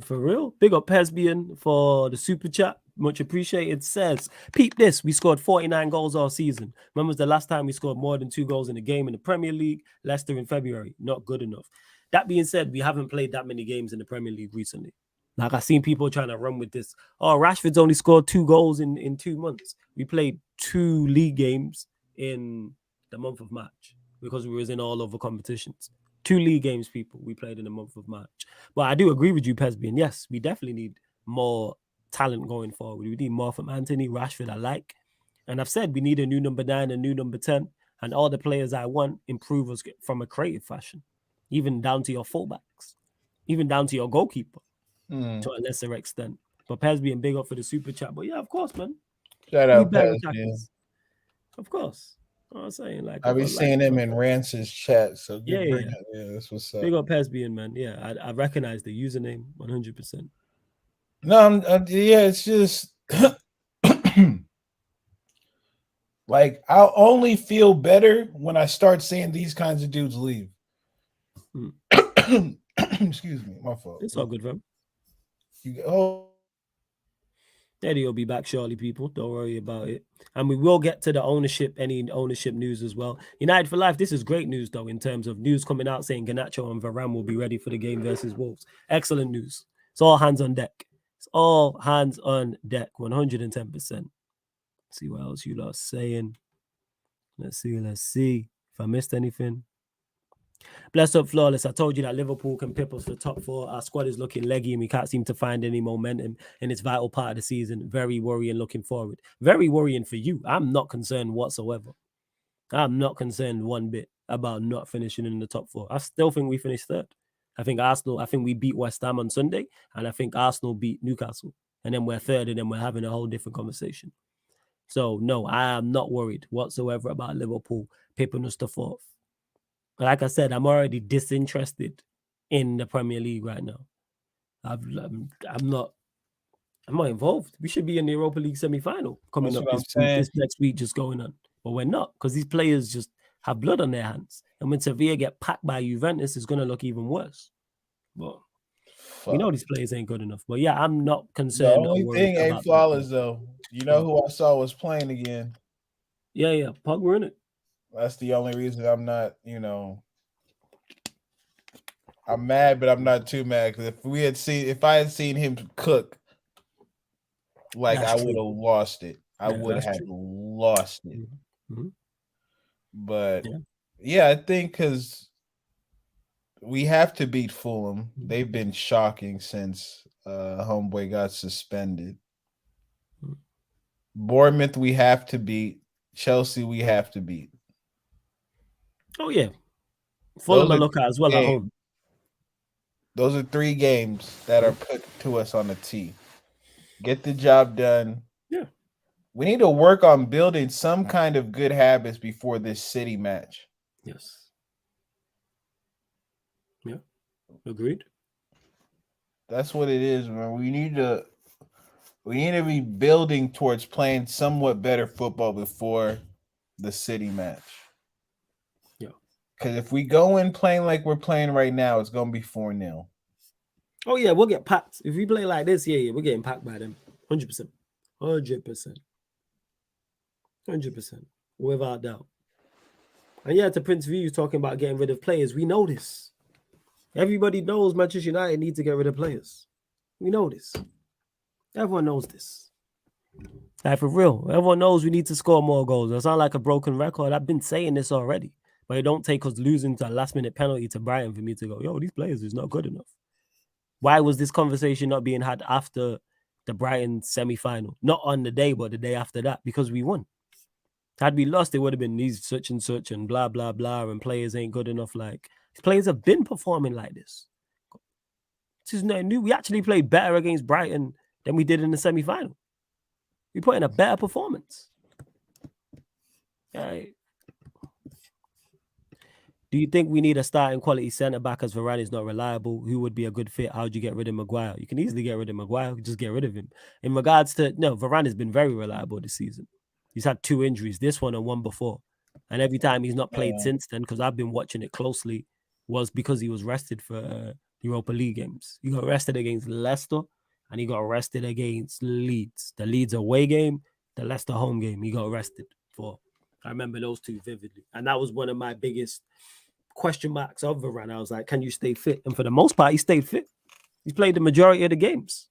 For real. Big up Pesbian for the super chat. Much appreciated. Says, peep this. We scored 49 goals all season. When was the last time we scored more than 2 goals in a game in the Premier League? Leicester in February. Not good enough. That being said, we haven't played that many games in the Premier League recently. Like, I've seen people trying to run with this. Oh, Rashford's only scored 2 goals in 2 months. We played 2 league games in the month of March because we was in all over competitions. 2 league games, people, we played in the month of March. But I do agree with you, Pesbian. Yes, we definitely need more talent going forward. We need more from Anthony, Rashford, I like. And I've said we need a new number 9, a new number 10, and all the players I want improve us from a creative fashion, even down to your fullbacks, even down to your goalkeeper to a lesser extent. But Pesbian, big up for the super chat. But yeah, of course, man. Shout out Pesbian. Of course. I'm saying, like, I'll be seeing him in Rance's chat. So yeah, that's what's up. Big up Pesbian, man. Yeah, I recognize the username 100%. No, it's just like, I'll only feel better when I start seeing these kinds of dudes leave. Excuse me, my fault. It's all good, fam. Eddie will be back shortly, people. Don't worry about it. And we will get to the any ownership news as well. United for life. This is great news, though, in terms of news coming out saying Garnacho and Varane will be ready for the game versus Wolves. Excellent news. It's all hands on deck. It's all hands on deck, 110%. See what else you lot are saying. Let's see. If I missed anything. Blessed up, Flawless. I told you that Liverpool can pip us for top 4. Our squad is looking leggy and we can't seem to find any momentum in its vital part of the season. Very worrying looking forward. Very worrying for you. I'm not concerned whatsoever. I'm not concerned one bit about not finishing in the top 4. I still think we finished third. I think we beat West Ham on Sunday, and I think Arsenal beat Newcastle. And then we're third, and then we're having a whole different conversation. So, no, I am not worried whatsoever about Liverpool pipping us to 4th. Like I said, I'm already disinterested in the Premier League right now. I'm not involved. We should be in the Europa League semi-final coming up this next week, just going on. But we're not, because these players just have blood on their hands. And when Sevilla get packed by Juventus, it's going to look even worse. But we know these players ain't good enough. But yeah, I'm not concerned. The only thing ain't flawless, though. You know who I saw was playing again? Yeah. Pogba in it. That's the only reason I'm not, I'm mad, but I'm not too mad. Because if I had seen him cook, like, I would have lost it. I would have lost it. Mm-hmm. But yeah, I think because we have to beat Fulham. They've been shocking since homeboy got suspended. Bournemouth we have to beat. Chelsea we have to beat. Oh yeah, Fulham Those a are look at as well at games. home. Those are 3 games that are put to us on the tee. Get the job done. Yeah. We need to work on building some kind of good habits before this City match. Yes. Yeah. Agreed. That's what it is, man. We need to be building towards playing somewhat better football before the City match. Yeah. Because if we go in playing like we're playing right now, it's gonna be 4-0. Oh yeah, we'll get packed. If we play like this, yeah, we're getting packed by them. 100%. 100%. 100%. Without doubt. And yeah, to Prince View talking about getting rid of players, we know this. Everybody knows Manchester United need to get rid of players. We know this. Everyone knows this. Like for real, everyone knows we need to score more goals. I sound like a broken record. I've been saying this already, but it don't take us losing to a last-minute penalty to Brighton for me to go, yo, these players is not good enough. Why was this conversation not being had after the Brighton semi-final? Not on the day, but the day after that, because we won. Had we lost, it would have been these such and blah, blah, blah, and players ain't good enough. Like, players have been performing like this. This is nothing new. We actually played better against Brighton than we did in the semi-final. We put in a better performance. Right. Do you think we need a starting quality centre-back as Varane is not reliable? Who would be a good fit? How would you get rid of Maguire? You can easily get rid of Maguire. Just get rid of him. In regards to, no, Varane has been very reliable this season. He's had 2 injuries, this one and one before. And every time he's not played since then, because I've been watching it closely, was because he was rested for Europa League games. He got rested against Leicester and he got arrested against Leeds. The Leeds away game, the Leicester home game, he got arrested for. I remember those 2 vividly. And that was one of my biggest question marks of Varane. I was like, can you stay fit? And for the most part, he stayed fit. He's played the majority of the games.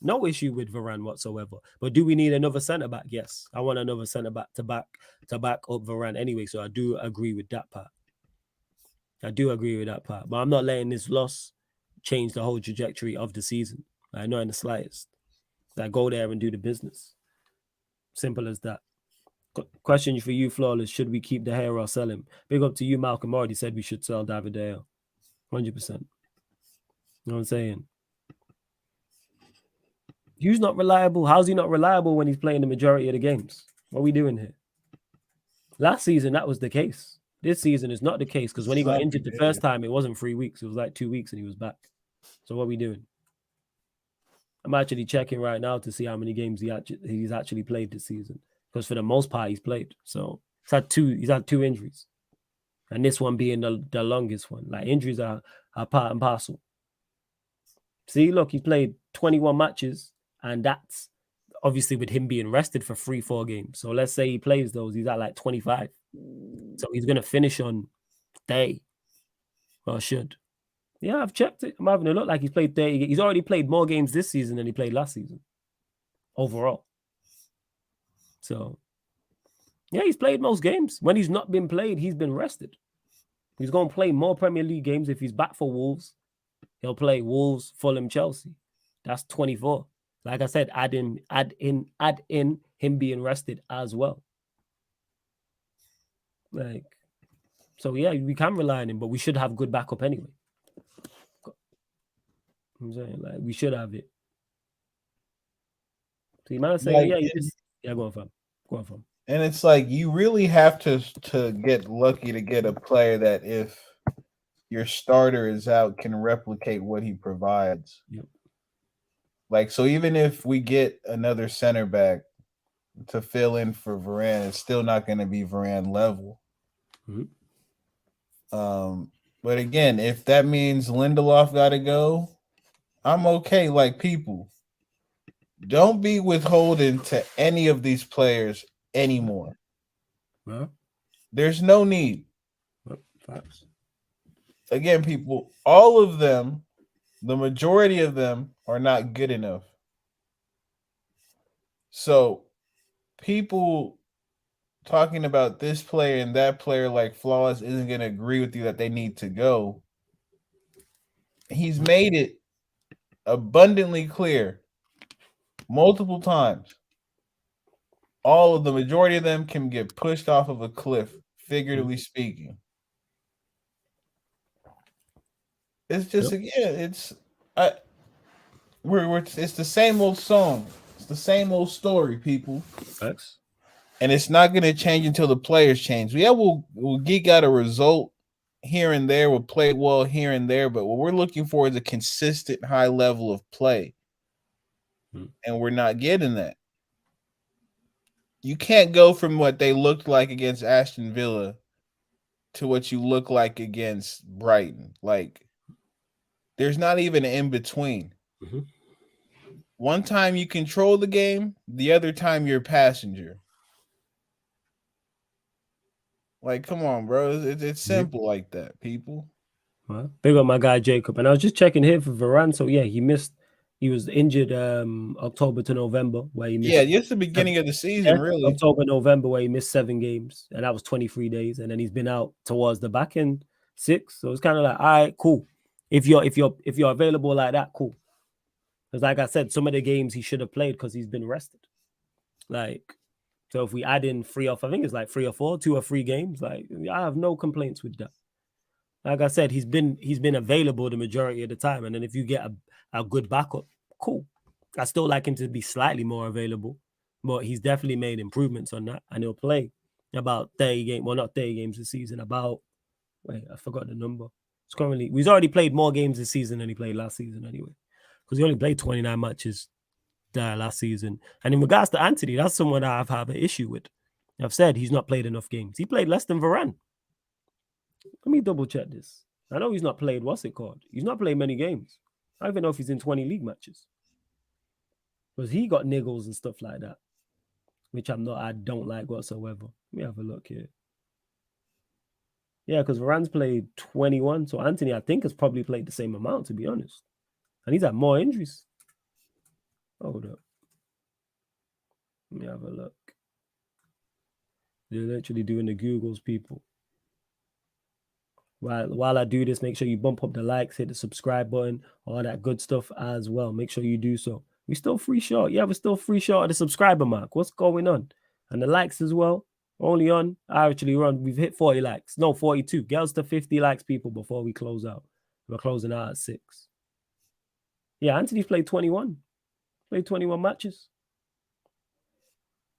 No issue with Varane whatsoever. But do we need another centre back? Yes. I want another centre back to back up Varane anyway. So I do agree with that part. But I'm not letting this loss change the whole trajectory of the season. I know in the slightest. I go there and do the business. Simple as that. Question for you, Flawless. Should we keep De Gea or sell him? Big up to you, Malcolm. Already said we should sell David De Gea. 100%. You know what I'm saying? He's not reliable. How's he not reliable when he's playing the majority of the games? What are we doing here? Last season, that was the case. This season is not the case because when he got injured the first time, it wasn't 3 weeks. It was like 2 weeks and he was back. So what are we doing? I'm actually checking right now to see how many games he's actually played this season. Because for the most part, he's played. So he's had two injuries. And this one being the longest one. Like injuries are part and parcel. See, look, he played 21 matches, and that's obviously with him being rested for 3-4 games. So let's say he plays those, he's at like 25. So he's gonna finish on 30. Or should. Yeah, I've checked it. I'm having a look like he's played 30. He's already played more games this season than he played last season. Overall. So, yeah, he's played most games. When he's not been played, he's been rested. He's going to play more Premier League games. If he's back for Wolves, he'll play Wolves, Fulham, Chelsea. That's 24. Like I said, add in him being rested as well. Like, so yeah, we can rely on him, but we should have good backup anyway. I'm saying, like, we should have it. So you might say, go on, fam. And it's like you really have to get lucky to get a player that if your starter is out can replicate what he provides. Yep. Like, so even if we get another center back to fill in for Varane, it's still not going to be Varane level. Mm-hmm. But again, if that means Lindelof got to go, I'm okay. Like, people, don't be withholding to any of these players anymore. Well, there's no need. Facts. Again, people, all of them, the majority of them are not good enough. So people talking about this player and that player like Flawless isn't going to agree with you that they need to go. He's made it abundantly clear multiple times. All of the majority of them can get pushed off of a cliff, figuratively speaking. It's just it's it's the same old song. It's the same old story, people. Facts. And it's not going to change until the players change. Yeah, we'll geek out a result here and there. We'll play well here and there, but what we're looking for is a consistent high level of play, and we're not getting that. You can't go from what they looked like against Aston Villa to what you look like against Brighton. Like, there's not even an in between. Mm-hmm. One time you control the game, the other time you're a passenger. Like, come on, bro. It's simple like that, people. Well, big up my guy Jacob. And I was just checking here for Varane. So yeah, he was injured October to November, where he missed. Yeah, just the beginning of the season, really. October, November, where he missed 7 games, and that was 23 days. And then he's been out towards the back end 6. So it's kind of like, all right, cool. If you're available like that, cool. Because like I said, some of the games he should have played because he's been rested. Like, so if we add in 3 or 4, I think it's like 3 or 4, 2 or 3 games, like I have no complaints with that. Like I said, he's been available the majority of the time. And then if you get a good backup, cool. I still like him to be slightly more available, but he's definitely made improvements on that. And he'll play about 30 games, well, not 30 games this season, I forgot the number. It's currently, he's already played more games this season than he played last season anyway. Because he only played 29 matches last season. And in regards to Anthony, that's someone I've had an issue with. I've said he's not played enough games. He played less than Varane. Let me double check this. I know he's not played, He's not played many games. I don't even know if he's in 20 league matches. Because he got niggles and stuff like that, which I don't like whatsoever. Let me have a look here. Yeah, because Varane's played 21. So Anthony, I think, has probably played the same amount, to be honest. And he's had more injuries. Hold up. Let me have a look. They're literally doing the Googles, people. While I do this, make sure you bump up the likes, hit the subscribe button, all that good stuff as well. Make sure you do so. We're still free short. Yeah, we're still free short of the subscriber mark. What's going on? And the likes as well. We've hit 40 likes. No, 42. Get us to 50 likes, people, before we close out. We're closing out at 6. Yeah, Anthony's played 21. Played 21 matches.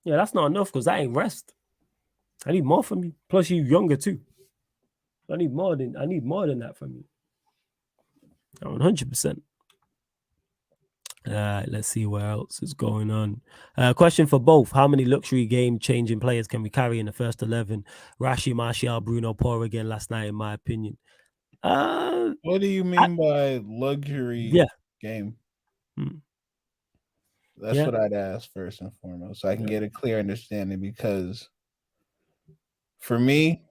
Yeah, that's not enough because that ain't rest. I need more from you. Plus, you're younger too. I need more than that from you. 100%. All right, let's see what else is going on. Question for both. How many luxury game-changing players can we carry in the first 11? Rashi, Martial, Bruno, poor again last night, in my opinion. What do you mean by luxury game? That's what I'd ask first and foremost, so I can get a clear understanding, because for me,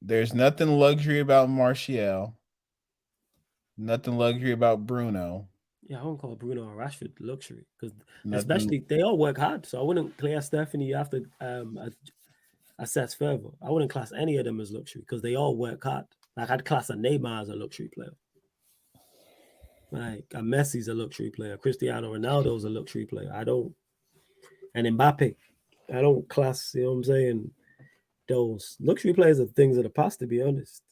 there's nothing luxury about Martial, nothing luxury about Bruno. Yeah, I won't call Bruno or Rashford luxury, because especially they all work hard. So I wouldn't class Stephanie. You have to assess further. I wouldn't class any of them as luxury because they all work hard. Like, I'd class a Neymar as a luxury player. Like, a Messi's a luxury player. Cristiano Ronaldo's a luxury player. And Mbappe. I don't class, you know what I'm saying? Those luxury players are things of the past, to be honest.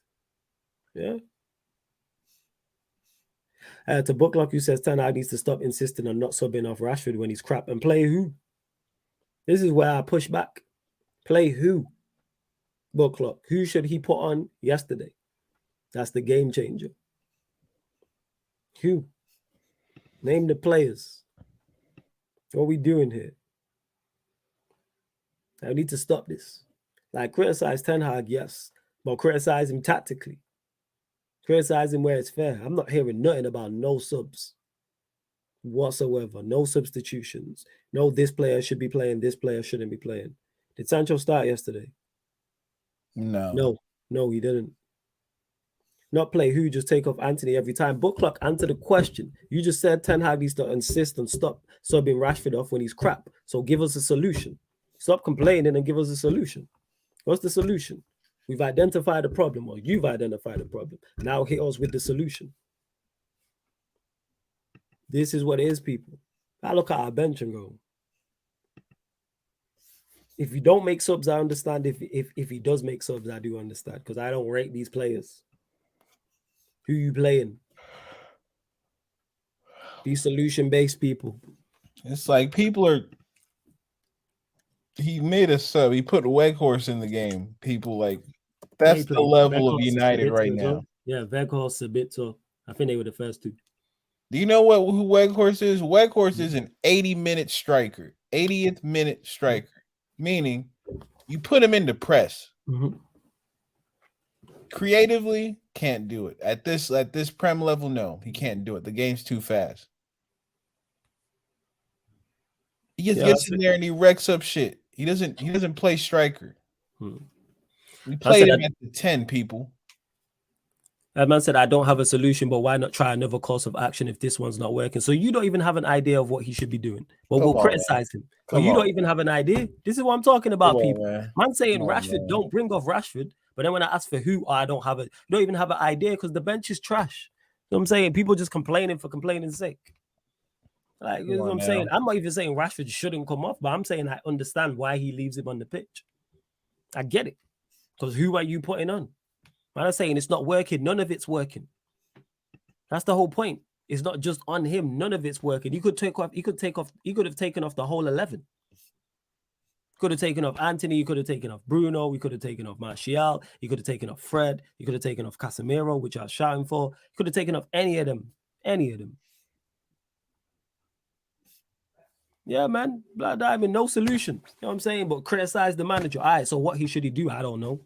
Yeah. To Booklock, who says Ten Hag needs to stop insisting on not subbing off Rashford when he's crap, and play who? This is where I push back. Play who? Booklock. Who should he put on yesterday? That's the game changer. Who? Name the players. What are we doing here? I need to stop this. Like, criticize Ten Hag, yes, but criticize him tactically. Criticize him where it's fair. I'm not hearing nothing about no subs whatsoever. No substitutions. No, this player should be playing, this player shouldn't be playing. Did Sancho start yesterday? No, he didn't. Not play who, just take off Anthony every time. Booklock, answer the question. You just said Ten Hag needs to insist on stop subbing Rashford off when he's crap. So give us a solution. Stop complaining and give us a solution. What's the solution? We've identified a problem, or you've identified a problem. Now hit us with the solution. This is what it is, people. I look at our bench and go, if you don't make subs, I understand. If he does make subs, I do understand, because I don't rate these players. Who you playing? These solution-based people. It's like people are. He made a sub. He put Weghorst in the game. People like that's the level of United right now. Yeah, Weghorst, Sabitzer. I think they were the first two. Do you know who Weghorst is? Weghorst is an 80-minute striker, 80th minute striker, meaning you put him into press. Mm-hmm. Creatively, can't do it. At this Prem level, no, he can't do it. The game's too fast. He just gets in there and he wrecks up shit. He doesn't play striker. We played him at the 10, people. That man said, I don't have a solution, but why not try another course of action if this one's not working? So you don't even have an idea of what he should be doing. But we'll criticize him. But you don't even have an idea. This is what I'm talking about, people. Man saying Rashford, don't bring off Rashford. But then when I ask for who, I don't have it. You don't even have an idea because the bench is trash. You know what I'm saying? People just complaining for complaining's sake. Like, you know what I'm saying? I'm not even saying Rashford shouldn't come off, but I'm saying I understand why he leaves him on the pitch. I get it. Because who are you putting on? Man, I'm saying it's not working. None of it's working. That's the whole point. It's not just on him. None of it's working. He could have taken off the whole 11. Could have taken off Anthony. He could have taken off Bruno. We could have taken off Martial. He could have taken off Fred. He could have taken off Casemiro, which I was shouting for. He could have taken off any of them. Any of them. Yeah, man. Black Diamond, no solution. You know what I'm saying? But criticize the manager. All right, so what should he do? I don't know.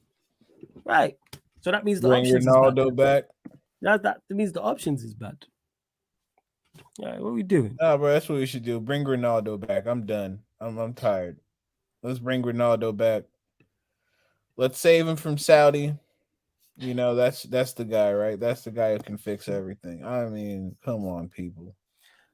Right. So that means the options Ronaldo back. That means the options is bad. All right, what are we doing? Nah, bro, that's what we should do. Bring Ronaldo back. I'm done. I'm tired. Let's bring Ronaldo back. Let's save him from Saudi. You know, that's the guy, right? That's the guy who can fix everything. I mean, come on, people.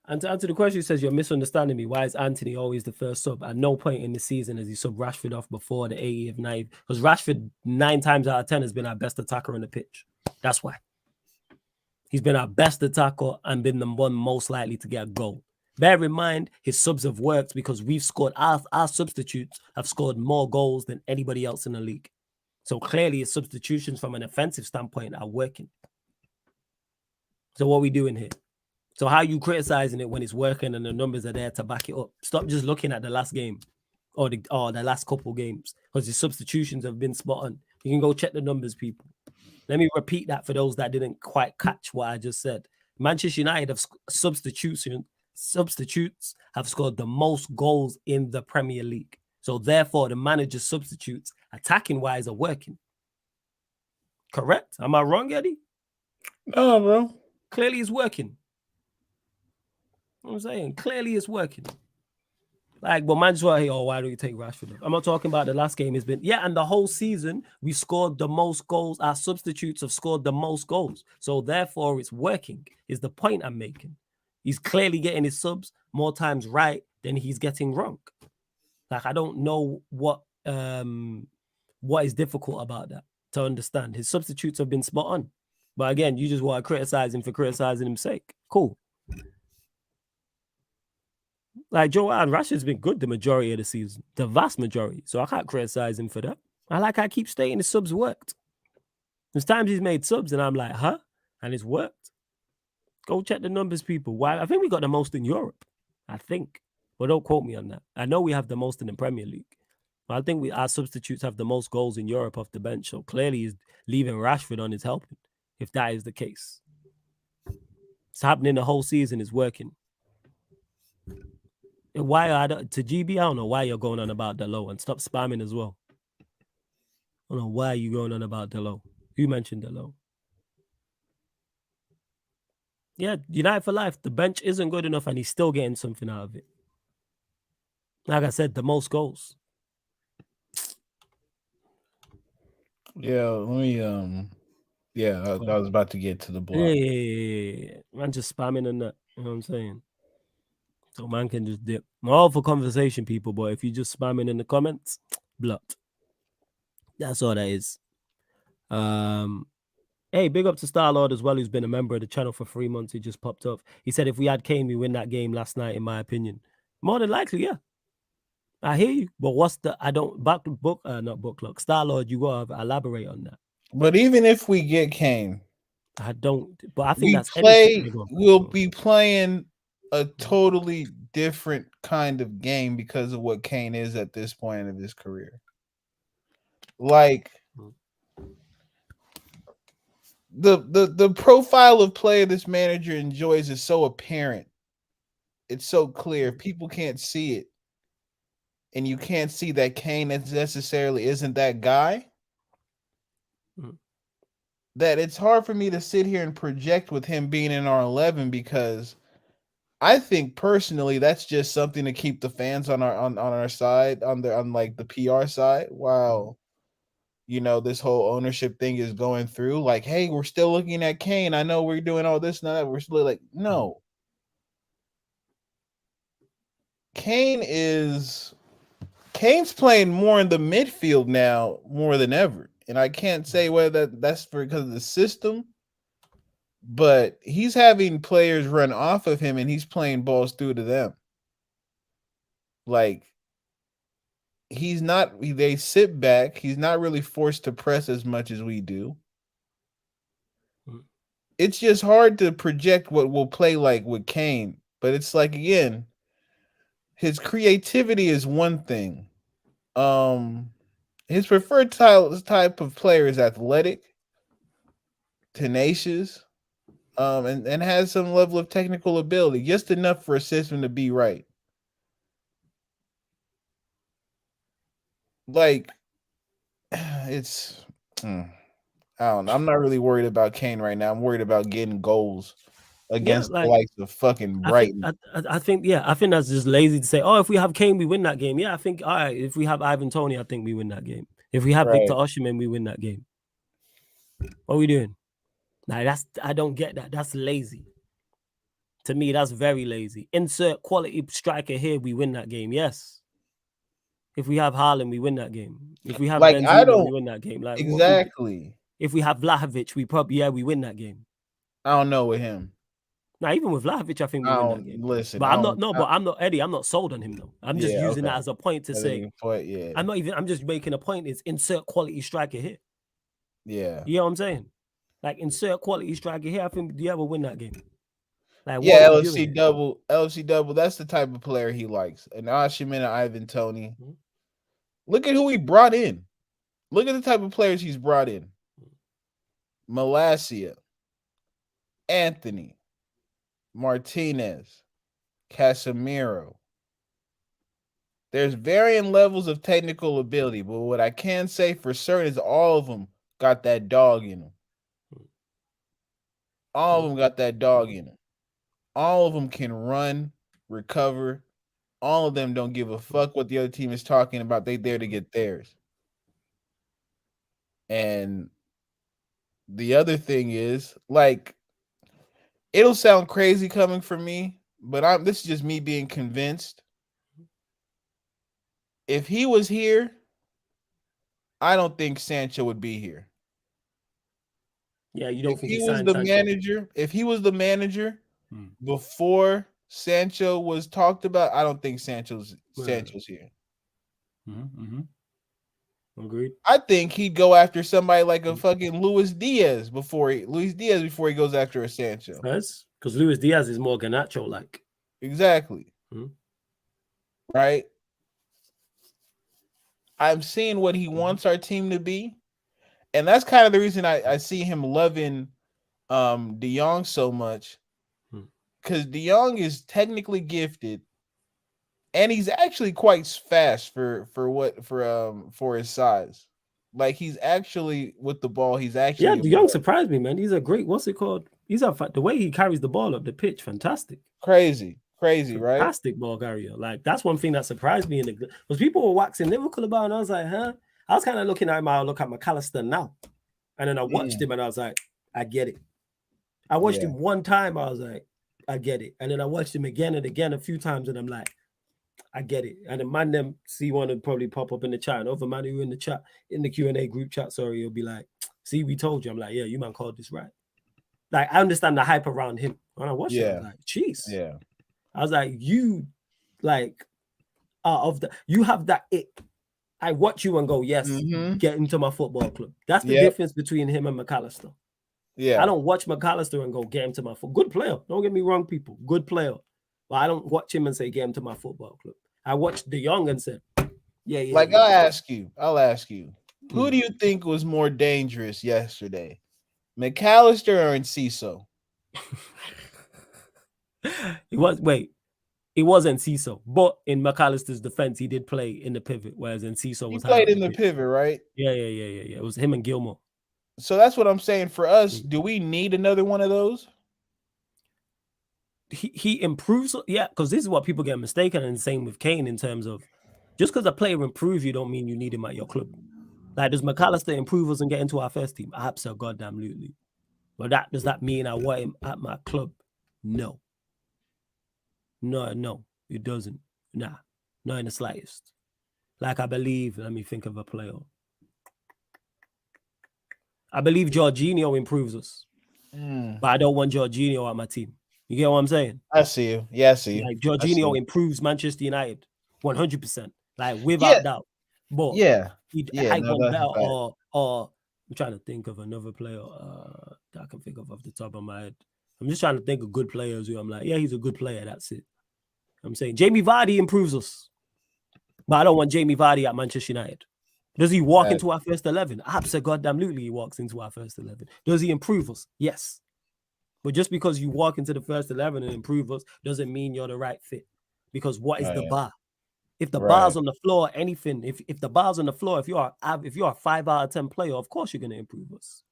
And to answer the question, he says, you're misunderstanding me. Why is Anthony always the first sub? At no point in the season has he subbed Rashford off before the 80th, 90th. Because Rashford, 9 times out of 10, has been our best attacker on the pitch. That's why. He's been our best attacker and been the one most likely to get a goal. Bear in mind, his subs have worked because we've scored, our substitutes have scored more goals than anybody else in the league. So clearly his substitutions from an offensive standpoint are working. So what are we doing here? So how are you criticizing it when it's working and the numbers are there to back it up? Stop just looking at the last game or the last couple games, because the substitutions have been spot on. You can go check the numbers, people. Let me repeat that for those that didn't quite catch what I just said. Manchester United have substitutes have scored the most goals in the Premier League. So therefore, the manager's substitutes, attacking-wise, are working. Correct? Am I wrong, Eddie? No, bro. Clearly it's working. You know what I'm saying? Clearly it's working. Like, but man's right here, why do you take Rashford? I'm not talking about the last game. It's been, and the whole season, we scored the most goals. Our substitutes have scored the most goals. So therefore, it's working, is the point I'm making. He's clearly getting his subs more times right than he's getting wrong. Like, I don't know what is difficult about that to understand. His substitutes have been spot on. But again, you just want to criticize him for criticizing his sake. Cool. Like, Joanne Rashford's been good the majority of the season, the vast majority. So I can't criticize him for that. I keep stating his subs worked. There's times he's made subs and I'm like, huh? And it's worked. Go check the numbers, people. Why? I think we got the most in Europe. I think. But don't quote me on that. I know we have the most in the Premier League. But I think our substitutes have the most goals in Europe off the bench. So clearly he's leaving Rashford on his helping, if that is the case. It's happening the whole season. It's working. Why to GB? I don't know why you're going on about Delo, and stop spamming as well. I don't know why you're going on about Delo. Who mentioned Delo? Yeah, United for life. The bench isn't good enough, and he's still getting something out of it. Like I said, the most goals. Yeah, let me. I was about to get to the block. Yeah. Man, just spamming and that. You know what I'm saying? So man can just dip. I'm all for conversation, people, but if you just spamming in the comments, blocked. That's all that is. Hey, big up to Star-Lord as well, who's been a member of the channel for 3 months. He just popped up. He said if we had Kane, we win that game last night, in my opinion. More than likely, yeah. I hear you. But what's the back to book not book clock. Star-Lord, you gotta elaborate on that. But even if we get Kane, I think that's we'll be playing a totally different kind of game because of what Kane is at this point of his career. Like the profile of player this manager enjoys is so apparent. It's so clear. People can't see it. And you can't see that Kane necessarily isn't that guy. That it's hard for me to sit here and project with him being in our 11 because I think personally that's just something to keep the fans on our side, on like the PR side, while this whole ownership thing is going through. Like, hey, we're still looking at Kane. I know we're doing all this and that. We're still like, no. Kane's playing more in the midfield now more than ever. And I can't say whether that's because of the system, but he's having players run off of him and he's playing balls through to them. Like, they sit back. He's not really forced to press as much as we do. It's just hard to project what we'll play like with Kane. But it's like, again, his creativity is one thing. His preferred type of player is athletic, tenacious, and has some level of technical ability, just enough for a system to be right. Like, it's, I don't know. I'm not really worried about Kane right now. I'm worried about getting goals against the likes of fucking Brighton. I think that's just lazy to say, oh, if we have Kane, we win that game. Yeah, I think, all right, if we have Ivan Toney, I think we win that game. If we have Victor Osimhen, we win that game. What are we doing? Like, I don't get that. That's lazy. To me, that's very lazy. Insert quality striker here, we win that game. Yes. If we have Haaland, we win that game. If we have Benzema, we win that game. Like, exactly. If we have Vlahovic, we win that game. I don't know with him. Now, even with Vlahovic, I think we win that game. Listen, but I'm not Eddie. I'm not sold on him though. I'm just using that as a point to say. I'm just making a point. Is insert quality striker here. Yeah. You know what I'm saying? Like, insert quality striker here. I think we'll win that game. Like, LFC double. That's the type of player he likes. And Osimhen and Ivan Toney. Mm-hmm. Look at who he brought in. Look at the type of players he's brought in. Malacia, Anthony, Martinez, Casemiro. There's varying levels of technical ability, but what I can say for certain is all of them got that dog in them. All of them got that dog in them. All of them can run, recover. All of them don't give a fuck what the other team is talking about. They there to get theirs. And the other thing is, like, it'll sound crazy coming from me, but this is just me being convinced. If he was here, I don't think Sancho would be here. Yeah, you don't think he was the manager? If he was the manager before Sancho was talked about, I don't think Sancho's here. Mm-hmm. Agreed. I think he'd go after somebody like a fucking Luis Diaz before he goes after a Sancho. Yes, because Luis Diaz is more Garnacho like. Exactly. Right. I'm seeing what he wants our team to be, and that's kind of the reason I see him loving De Jong so much, because De Jong is technically gifted, and he's actually quite fast for his size. Like, he's actually with the ball. He's actually De Jong surprised me, man. He's a great, what's it called? The way he carries the ball up the pitch, fantastic. Crazy, right? Fantastic ball carrier. Like, that's one thing that surprised me because people were waxing lyrical about it, and I was like, huh? I was kind of looking at him. I look at McAllister now, and then I watched him, and I was like, I get it. I watched him one time. I was like, I get it, and then I watched him again and again a few times, and I'm like, I get it. And then ManDem see one would probably pop up in the chat. And other man who in the chat, in the Q&A group chat, sorry, he'll be like, See, we told you. I'm like, yeah, you man called this right. Like, I understand the hype around him. When I watched it, I was like, jeez. Yeah. I was like, you, like, you have that it. I watch you and go, yes, get into my football club. That's the difference between him and McAllister. Yeah. I don't watch McAllister and go, get him to my football. Good player. Don't get me wrong, people. Good player. But I don't watch him and say, get him to my football club. I watched De Jong and said, yeah. Like, I'll ask you, who do you think was more dangerous yesterday? McAllister or Enciso? It wasn't Enciso, but in McAllister's defense, he did play in the pivot, whereas Enciso was played in the pivot, right? Yeah. It was him and Gilmore. So that's what I'm saying. For us, do we need another one of those? He improves, because this is what people get mistaken, and same with Kane in terms of just because a player improves, you don't mean you need him at your club. Like, does McAllister improve us and get into our first team? Absolutely. But does that mean I want him at my club? No, it doesn't. Nah, not in the slightest. Like, I believe, let me think of a player. I believe Jorginho improves us, but I don't want Jorginho at my team. You get what I'm saying? I see you. Yeah, I see you. Like, Jorginho improves Manchester United 100%, like, without doubt. But I want better. Or I'm trying to think of another player that I can think of off the top of my head. I'm just trying to think of good players who I'm like, yeah, he's a good player. That's it. I'm saying Jamie Vardy improves us, but I don't want Jamie Vardy at Manchester United. Does he walk into our first 11? Absolutely, he walks into our first 11. Does he improve us? Yes. But just because you walk into the first 11 and improve us doesn't mean you're the right fit. Because what is the bar? If the bar's on the floor, anything, if the bar's on the floor, if you're a 5 out of 10 player, of course you're going to improve us.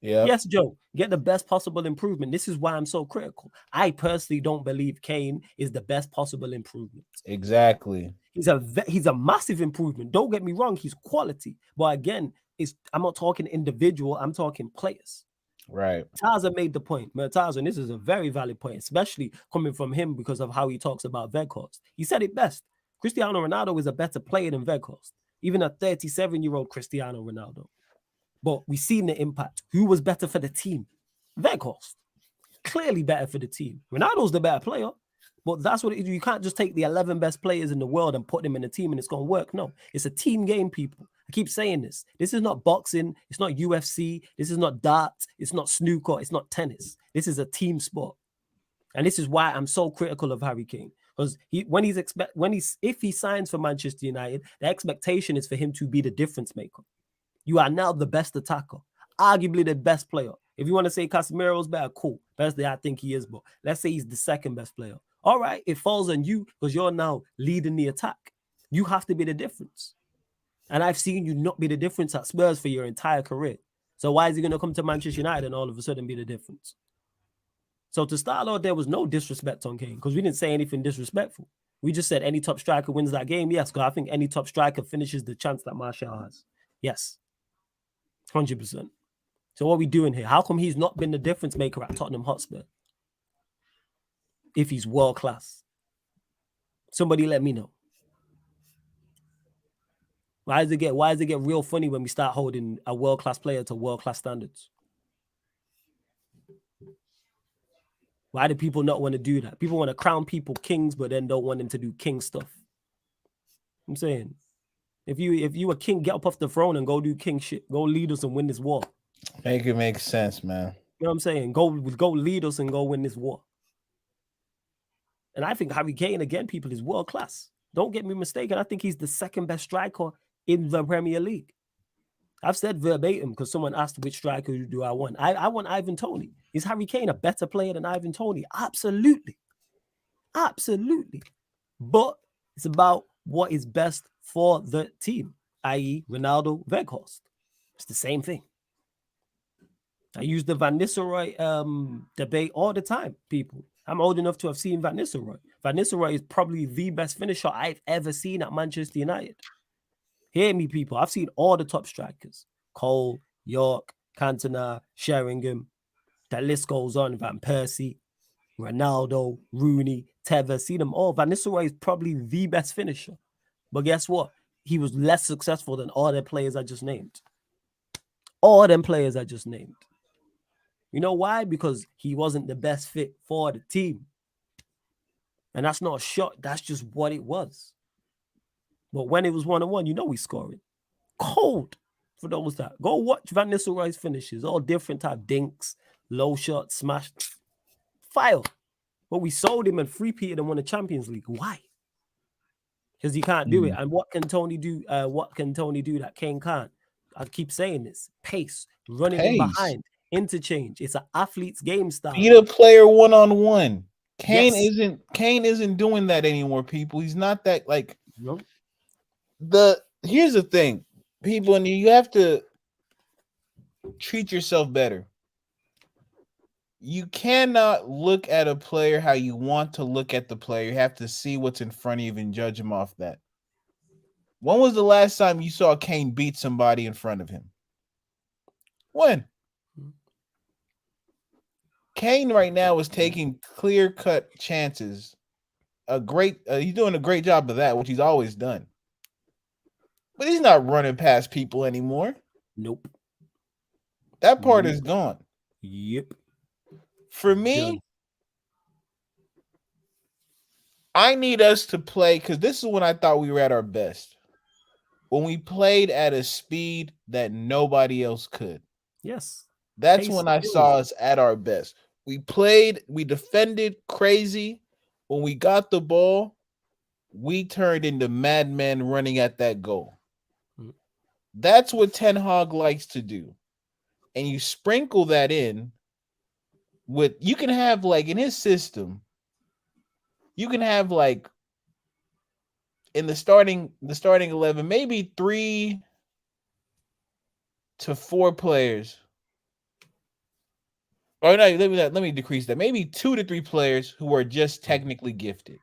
Yeah. Yes, Joe, get the best possible improvement. This is why I'm so critical. I personally don't believe Kane is the best possible improvement. Exactly. He's a massive improvement. Don't get me wrong, he's quality. But again, I'm not talking individual, I'm talking players. Right. Taza made the point. Taza, and this is a very valid point, especially coming from him because of how he talks about Weghorst. He said it best. Cristiano Ronaldo is a better player than Weghorst, even a 37-year-old Cristiano Ronaldo. But we've seen the impact. Who was better for the team? Weghorst. Clearly better for the team. Ronaldo's the better player, but that's what you can't just take the 11 best players in the world and put them in a team and it's going to work. No, it's a team game, people. I keep saying this. This is not boxing. It's not UFC. This is not darts. It's not snooker. It's not tennis. This is a team sport. And this is why I'm so critical of Harry Kane. Because if he signs for Manchester United, the expectation is for him to be the difference maker. You are now the best attacker, arguably the best player. If you want to say Casemiro's better, cool. Personally, I think he is, but let's say he's the second best player. All right, it falls on you because you're now leading the attack. You have to be the difference. And I've seen you not be the difference at Spurs for your entire career. So why is he going to come to Manchester United and all of a sudden be the difference? So to start out, there was no disrespect on Kane because we didn't say anything disrespectful. We just said any top striker wins that game. Yes, because I think any top striker finishes the chance that Martial has. Yes. 100%. So what are we doing here? How come he's not been the difference maker at Tottenham Hotspur? If he's world class. Somebody let me know. Why does it get real funny when we start holding a world class player to world class standards? Why do people not want to do that? People want to crown people kings, but then don't want them to do king stuff. I'm saying, if you a king, get up off the throne and go do king shit. Go lead us and win this war. Make it make sense, man. You know what I'm saying? Go lead us and go win this war. And I think Harry Kane, again, people, is world class. Don't get me mistaken. I think he's the second best striker in the Premier League. I've said verbatim because someone asked which striker do I want. I want Ivan Toney. Is Harry Kane a better player than Ivan Toney? Absolutely. Absolutely. But it's about what is best for the team, i.e. Ronaldo, Weghorst. It's the same thing. I use the Van Nistelrooy debate all the time, people. I'm old enough to have seen Van Nistelrooy. Van Nistelrooy is probably the best finisher I've ever seen at Manchester United. Hear me, people. I've seen all the top strikers. Cole, York, Cantona, Sheringham. That list goes on. Van Persie, Ronaldo, Rooney, Tevez. Seen them all. Van Nistelrooy is probably the best finisher. But guess what? He was less successful than all the players I just named. All them players I just named. You know why? Because he wasn't the best fit for the team. And that's not a shot. That's just what it was. But when it was 1-1, you know we scoring. Cold for those that. Go watch Van Nistelrooy's finishes. All different type dinks, low shot, smash, fire. But we sold him and three-peated and won the Champions League. Why? Because he can't do it. And what can Tony do? What can Tony do that Kane can't? I keep saying this. Pace, running in behind, interchange. It's an athlete's game style. Beat a player one-on-one. Kane Yes. isn't doing that anymore, people. He's not that like No. Here's the thing, people, and you have to treat yourself better. You cannot look at a player how you want to look at the player. You have to see what's in front of you and judge him off that. When was the last time you saw Kane beat somebody in front of him? When? Kane right now is taking clear-cut chances. He's doing a great job of that, which he's always done. But he's not running past people anymore. Nope. That part is gone. Yep. For me, I need us to play, because this is when I thought we were at our best. When we played at a speed that nobody else could. Yes. That's when I saw us at our best. We defended crazy. When we got the ball, we turned into madmen running at that goal. That's what Ten Hag likes to do. And you sprinkle that in with, you can have like in his system, you can have like in the starting 11, maybe 3 to 4 players. Or no, let me decrease that. Maybe 2 to 3 players who are just technically gifted.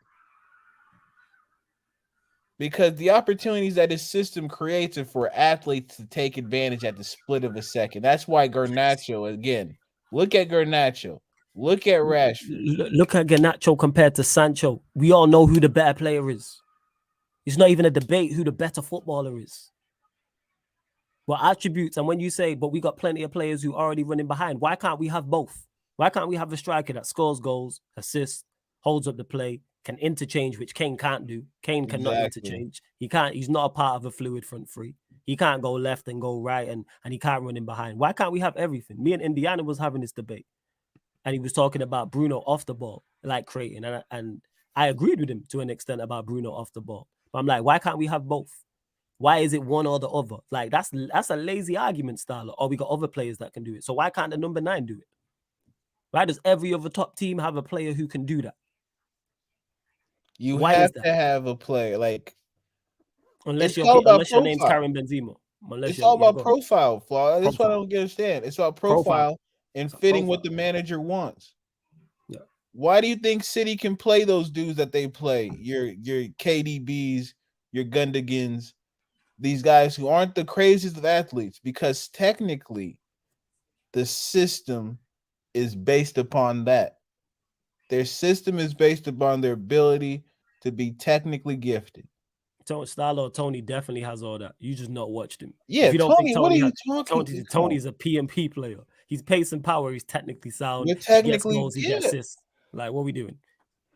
Because the opportunities that his system creates are for athletes to take advantage at the split of a second. That's why Garnacho, again, look at Garnacho. Look at Rashford. Look at Garnacho compared to Sancho. We all know who the better player is. It's not even a debate who the better footballer is. But attributes, and when you say, but we got plenty of players who are already running behind, why can't we have both? Why can't we have a striker that scores goals, assists, holds up the play, can interchange, which Kane can't do? Kane cannot interchange. He's not a part of a fluid front three. He can't go left and go right, and he can't run in behind. Why can't we have everything? Me and Indiana was having this debate, and he was talking about Bruno off the ball, like creating, and I agreed with him to an extent about Bruno off the ball. But I'm like, why can't we have both? Why is it one or the other? Like, that's a lazy argument style. Or we got other players that can do it. So why can't the number 9 do it? Why does every other top team have a player who can do that? You have to have a player like, unless your name's Karim Benzema. It's all about profile, Flaw. That's what I don't understand. It's about profile and fitting what the manager wants. Yeah. Why do you think City can play those dudes that they play? Your KDBs, your Gundigans, these guys who aren't the craziest of athletes, because technically the system is based upon that. Their system is based upon their ability to be technically gifted. Tony definitely has all that. You just not watched him. Yeah, if you don't Tony, think what are you talking about? Tony's a PMP player. He's pace and power. He's technically sound. You're technically, he gets goals, he gets assists. Like, what are we doing?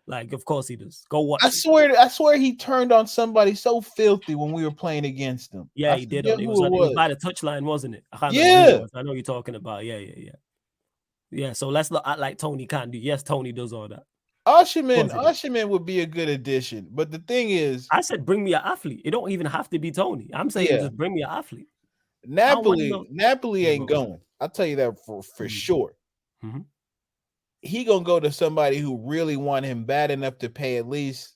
Like, of course he does. Go watch. I swear he turned on somebody so filthy when we were playing against him. Yeah, he did. It was by the touchline, wasn't it? I can't remember who it was. I know you're talking about. Yeah. So let's not act like Tony can't do. Yes, Tony does all that. Osherman would be a good addition, but the thing is, I said bring me an athlete. It don't even have to be Tony. I'm saying just bring me an athlete. Napoli ain't going. I'll tell you that for sure. Mm-hmm. He gonna go to somebody who really want him bad enough to pay at least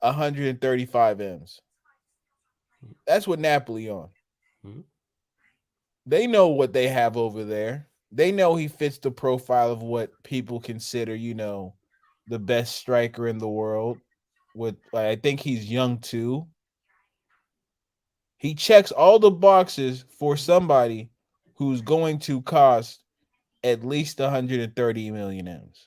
135 M's. That's what Napoli on. Mm-hmm. They know what they have over there. They know he fits the profile of what people consider, the best striker in the world. I think he's young too. He checks all the boxes for somebody who's going to cost at least 130 million M's.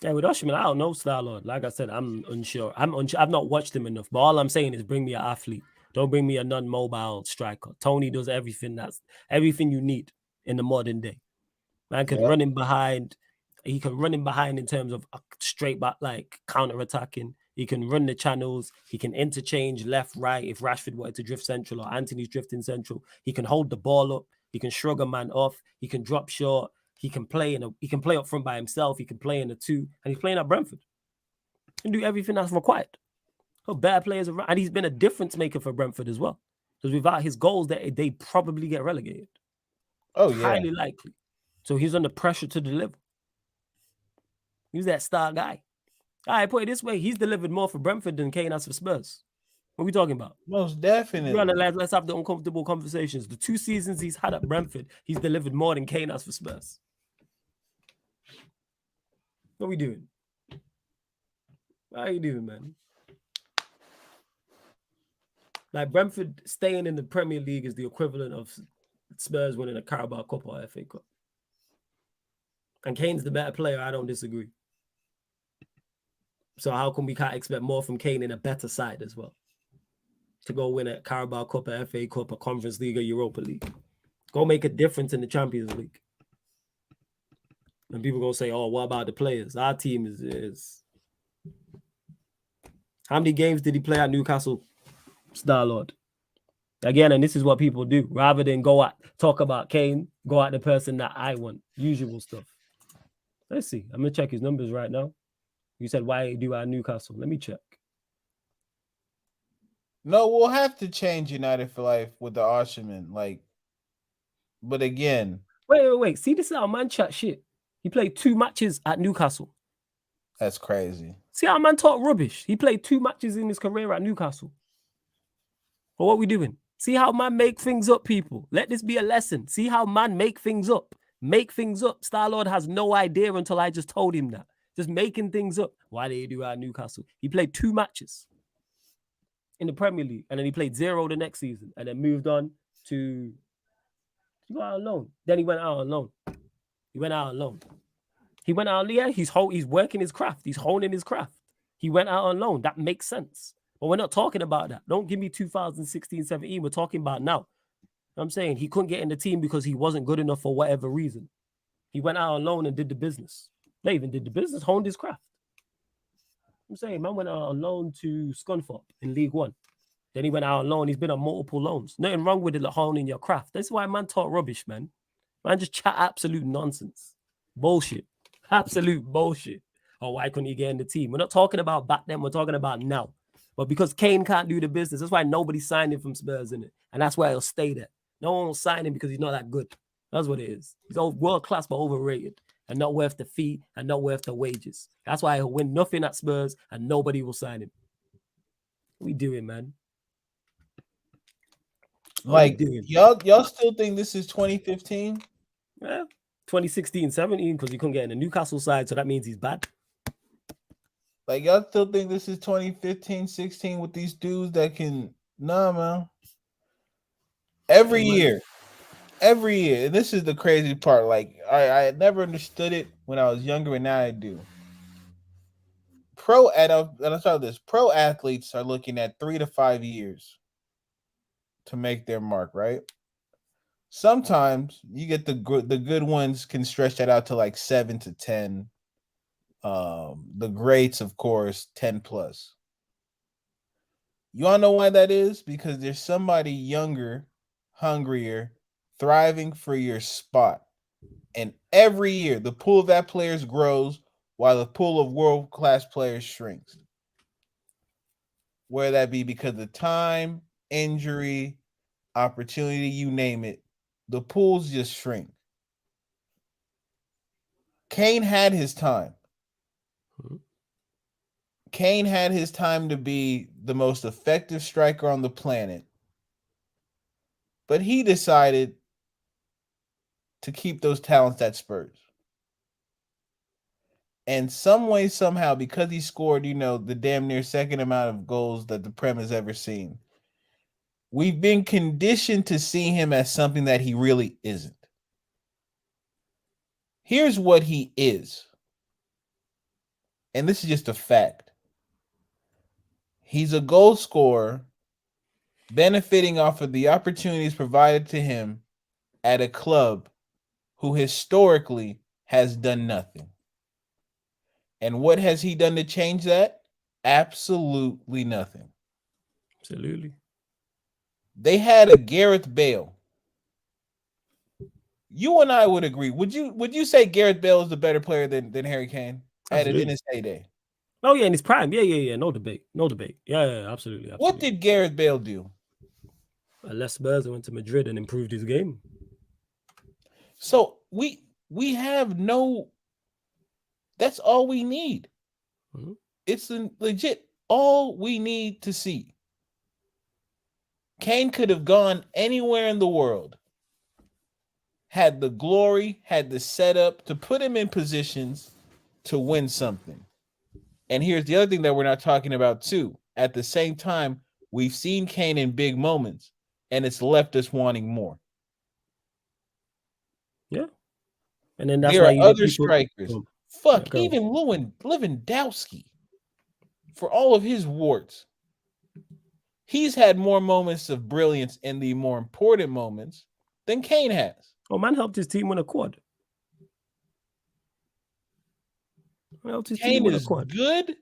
Yeah, with Osherman, I don't know, Starlord. Like I said, I'm unsure. I've not watched him enough. But all I'm saying is bring me an athlete. Don't bring me a non-mobile striker. Tony does everything you need in the modern day. Man can run in behind. He can run in behind in terms of straight back, like counter-attacking. He can run the channels. He can interchange left, right. If Rashford wanted to drift central or Anthony's drifting central, he can hold the ball up. He can shrug a man off. He can drop short. He can play up front by himself. He can play in the two, and he's playing at Brentford. He can do everything that's required. Bad players around, and he's been a difference maker for Brentford as well. Because without his goals, they probably get relegated. Oh yeah, highly likely. So he's under pressure to deliver. He's that star guy. I put it this way: he's delivered more for Brentford than Kane has for Spurs. What are we talking about? Most definitely. Let's have the uncomfortable conversations. The 2 seasons he's had at Brentford, he's delivered more than Kane has for Spurs. What are we doing? What are you doing, man? Like Brentford staying in the Premier League is the equivalent of Spurs winning a Carabao Cup or FA Cup. And Kane's the better player. I don't disagree. So how come we can't expect more from Kane in a better side as well? To go win a Carabao Cup, a FA Cup, a Conference League, a Europa League. Go make a difference in the Champions League. And people going to say, oh, what about the players? Our team is... How many games did he play at Newcastle? Star-Lord. Again, and this is what people do. Rather than talk about Kane, go at the person that I want. Usual stuff. Let's see. I'm going to check his numbers right now. You said, why do I Newcastle? Let me check. No, we'll have to change United for Life with the Osimhen. But again. Wait. See, this is how man chat shit. He played 2 matches at Newcastle. That's crazy. See how man talk rubbish. He played 2 matches in his career at Newcastle. But what we doing? See how man make things up, people. Let this be a lesson. See how man make things up. Make things up. Star-Lord has no idea until I just told him that. Just making things up. Why did he do at Newcastle? He played 2 matches in the Premier League, and then he played 0 the next season, and then moved on to go out on loan. Then he went out on loan. Yeah, he's working his craft. He's honing his craft. He went out on loan. That makes sense. But we're not talking about that. Don't give me 2016, 17. We're talking about now. I'm saying he couldn't get in the team because he wasn't good enough for whatever reason. He went out on loan and did the business. They even did the business, honed his craft. I'm saying, man went out on loan to Scunthorpe in League One. Then he went out on loan. He's been on multiple loans. Nothing wrong with it, like honing your craft. That's why man talk rubbish, man. Man just chat absolute nonsense. Bullshit. Absolute bullshit. Oh, why couldn't he get in the team? We're not talking about back then. We're talking about now. But because Kane can't do the business, that's why nobody signed him from Spurs, in it. And that's why he'll stay there. No one will sign him because he's not that good. That's what it is. He's world-class but overrated. And not worth the fee and not worth the wages. That's why he'll win nothing at Spurs and nobody will sign him. What we doing, man? Y'all still think this is 2015? Yeah, 2016, 17, because he couldn't get in the Newcastle side, so that means he's bad. Y'all still think this is 2015, 16 with these dudes that can... Nah, man. Every year. And this is the crazy part. I never understood it when I was younger, and now I do. Pro athletes are looking at 3 to 5 years to make their mark, right? Sometimes you get the good ones can stretch that out to 7 to 10. The greats, of course, 10 plus. You all know why that is? Because there's somebody younger, hungrier, thriving for your spot. And every year, the pool of that players grows while the pool of world-class players shrinks. Whether that be because of time, injury, opportunity, you name it, the pools just shrink. Kane had his time. Kane had his time to be the most effective striker on the planet. But he decided to keep those talents at Spurs. And some way, somehow, because he scored, the damn near second amount of goals that the Prem has ever seen, we've been conditioned to see him as something that he really isn't. Here's what he is. And this is just a fact. He's a goal scorer benefiting off of the opportunities provided to him at a club who historically has done nothing. And what has he done to change that? Absolutely nothing. Absolutely. They had a Gareth Bale. You and I would agree. Would you say Gareth Bale is the better player than Harry Kane in his heyday? Oh yeah, in his prime. Yeah. No debate. No debate. Yeah, absolutely. What did Gareth Bale do? Left Spurs and went to Madrid and improved his game. So we have no. That's all we need. Mm-hmm. It's legit all we need to see. Kane could have gone anywhere in the world, had the glory, had the setup to put him in positions to win something. And here's the other thing that we're not talking about too. At the same time, we've seen Kane in big moments, and it's left us wanting more. Yeah. And then that's there why are you other get people, strikers. Fuck, even Lewandowski, for all of his warts, he's had more moments of brilliance in the more important moments than Kane has. Oh, man helped his team win a quad. Kane is good,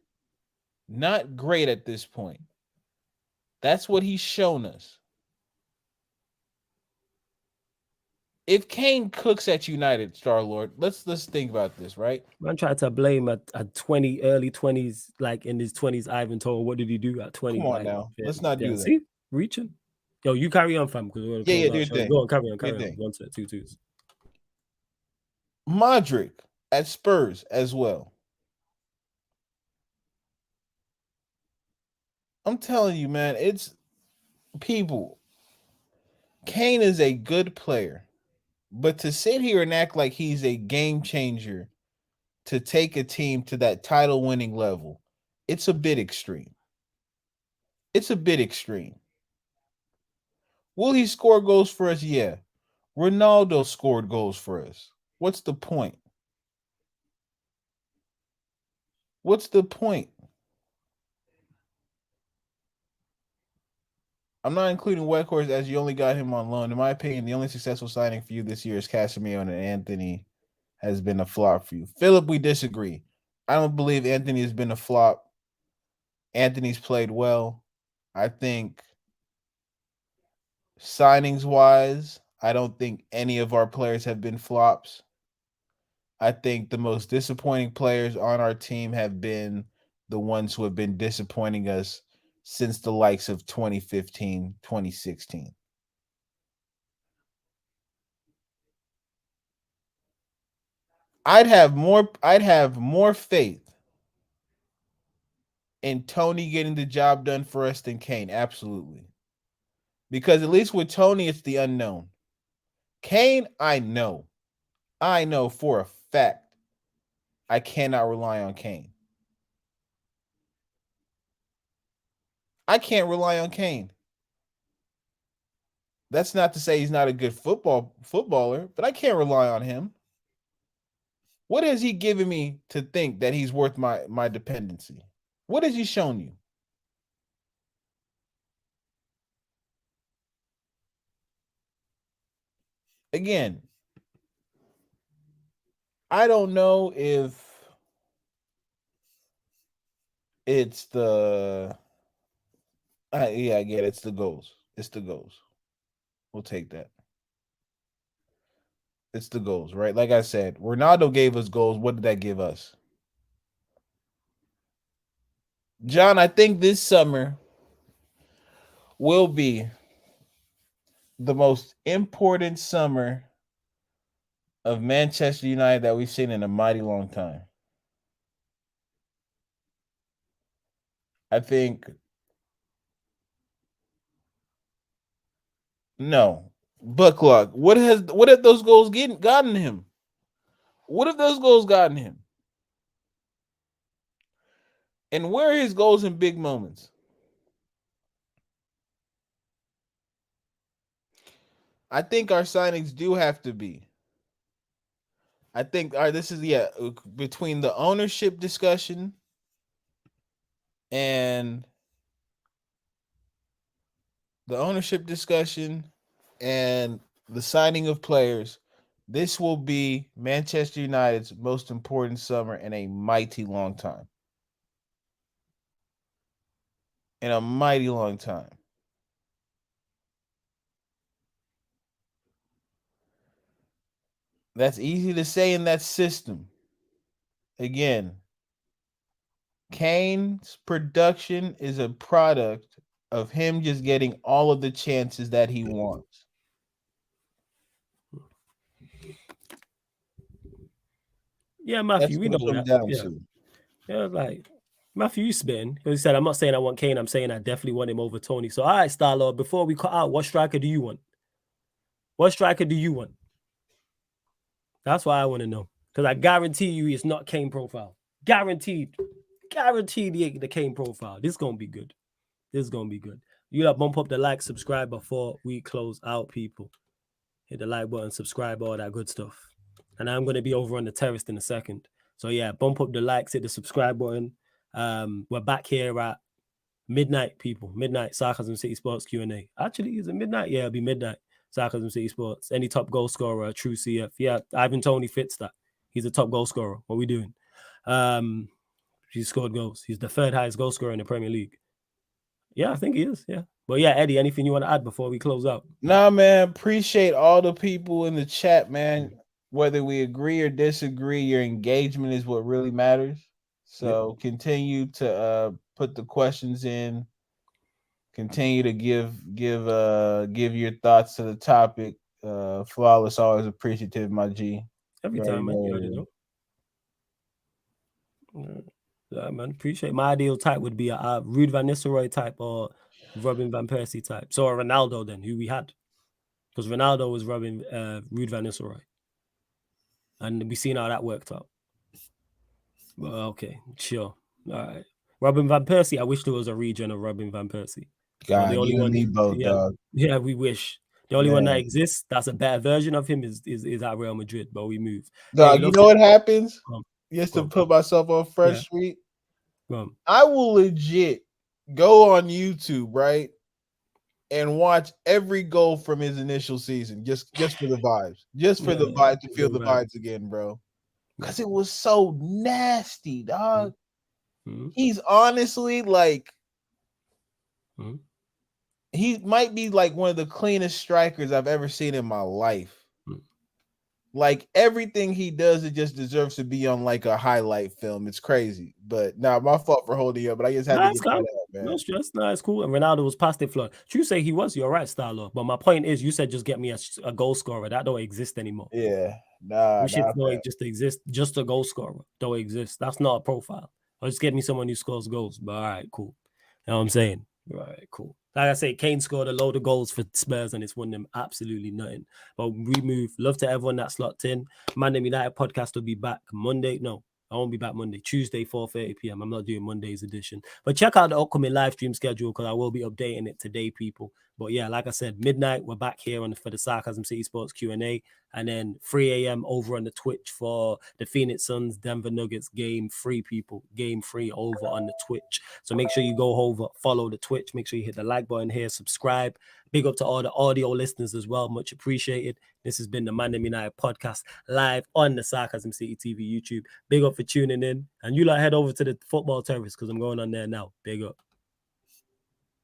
not great at this point. That's what he's shown us. If Kane cooks at United, Star-Lord, let's think about this, right? Man tried to blame at 20, early 20s, like in his 20s, Ivan told, what did he do at 20? Come on like, now. Let's not do that. See? Reaching. Yo, you carry on, fam. Because we're going to close out. Go on, carry on. 1-2-2s. Modric at Spurs as well. I'm telling you, man, it's people. Kane is a good player, but to sit here and act like he's a game changer to take a team to that title winning level, it's a bit extreme. It's a bit extreme. Will he score goals for us? Yeah. Ronaldo scored goals for us. What's the point? What's the point? I'm not including Weghorst as you only got him on loan. In my opinion, the only successful signing for you this year is Casemiro, and Anthony has been a flop for you. Philip, we disagree. I don't believe Anthony has been a flop. Anthony's played well. I think signings-wise, I don't think any of our players have been flops. I think the most disappointing players on our team have been the ones who have been disappointing us since the likes of 2015, 2016. I'd have more faith in Tony getting the job done for us than Kane, absolutely. Because at least with Tony, it's the unknown. Kane, I know for a fact I cannot rely on Kane. I can't rely on Kane. That's not to say he's not a good footballer, but I can't rely on him. What has he given me to think that he's worth my dependency? What has he shown you? Again, I don't know if it's the I get it. It's the goals. It's the goals. We'll take that. It's the goals, right? Like I said, Ronaldo gave us goals. What did that give us? John, I think this summer will be the most important summer of Manchester United that we've seen in a mighty long time. I think no. Bucklock. What have those goals gotten him? What have those goals gotten him? And where are his goals in big moments? I think our signings do have to be. I think this is between the ownership discussion and the ownership discussion and the signing of players, this will be Manchester United's most important summer in a mighty long time. In a mighty long time. That's easy to say in that system. Again, Kane's production is a product of him just getting all of the chances that he wants. Yeah, Matthew, That's we what know it comes that. down Yeah. to. Yeah, like Matthew, you spitting. He said, I'm not saying I want Kane, I'm saying I definitely want him over Tony. So, all right, Star-Lord, before we cut out, what striker do you want? What striker do you want? That's what I want to know. Because I guarantee you it's not Kane profile. Guaranteed. Guaranteed the Kane profile. This is going to be good. This is going to be good. You gotta bump up the like, subscribe before we close out, people. Hit the like button, subscribe, all that good stuff. And I'm going to be over on the terrace in a second. So, yeah, bump up the likes, hit the subscribe button. We're back here at midnight, people. Midnight, Sarcasm City Sports Q&A. Actually, is it midnight? Yeah, it'll be midnight. Sarcasm City Sports. Any top goal scorer, true CF. Yeah, Ivan Toney fits that. He's a top goal scorer. What are we doing? He scored goals. He's the third highest goal scorer in the Premier League. Yeah, I think he is. Yeah. But yeah, Eddie, anything you want to add before we close out? Nah, man. Appreciate all the people in the chat, man. Whether we agree or disagree, your engagement is what really matters. So continue to put the questions in. Continue to give your thoughts to the topic. Flawless, always appreciative, my G. Every time, man. You already know. Yeah, man. Appreciate my ideal type would be a Ruud Van Nistelrooy type or Robin Van Persie type. So a Ronaldo then, who we had. Because Ronaldo was Ruud Van Nistelrooy. And we seen how that worked out. Well, okay, sure. All right. Robin Van Persie, I wish there was a region of Robin Van Persie. God, the only you one, and me both, yeah, dog. Yeah, we wish. The only one that Man. exists, that's a better version of him, is at Real Madrid, but we move. Dog, you know what happens? Just to put myself on Fresh Street, I will legit go on YouTube, right, and watch every goal from his initial season, just for the vibes, just for the vibes, to feel the vibes again, bro. Because it was so nasty, dog. Mm-hmm. He's honestly like, he might be like one of the cleanest strikers I've ever seen in my life. Like everything he does, it just deserves to be on like a highlight film. It's crazy, but my fault for holding up. But I just had to get that out, man. No stress, it's cool. And Ronaldo was past it flood. True say he was. You're right, Starlo. But my point is, you said just get me a goal scorer. That don't exist anymore. Yeah, shit don't just exist. Just a goal scorer don't exist. That's not a profile. Or just get me someone who scores goals. But all right, cool. You know what I'm saying? All right, cool. Like I say, Kane scored a load of goals for Spurs and it's won them absolutely nothing. But we move. Love to everyone that's locked in. ManDem United podcast will be back Monday. No, I won't be back Monday. Tuesday, 4:30 p.m. I'm not doing Monday's edition. But check out the upcoming live stream schedule because I will be updating it today, people. But yeah, like I said, midnight, we're back here for the Sarcasm City Sports Q&A. And then 3 a.m. over on the Twitch for the Phoenix Suns, Denver Nuggets game 3, people. Game 3 over on the Twitch. So make sure you go over, follow the Twitch. Make sure you hit the like button here, subscribe. Big up to all the audio listeners as well. Much appreciated. This has been the ManDem United podcast live on the Sarcasm City TV YouTube. Big up for tuning in. And you head over to the football terrace because I'm going on there now. Big up.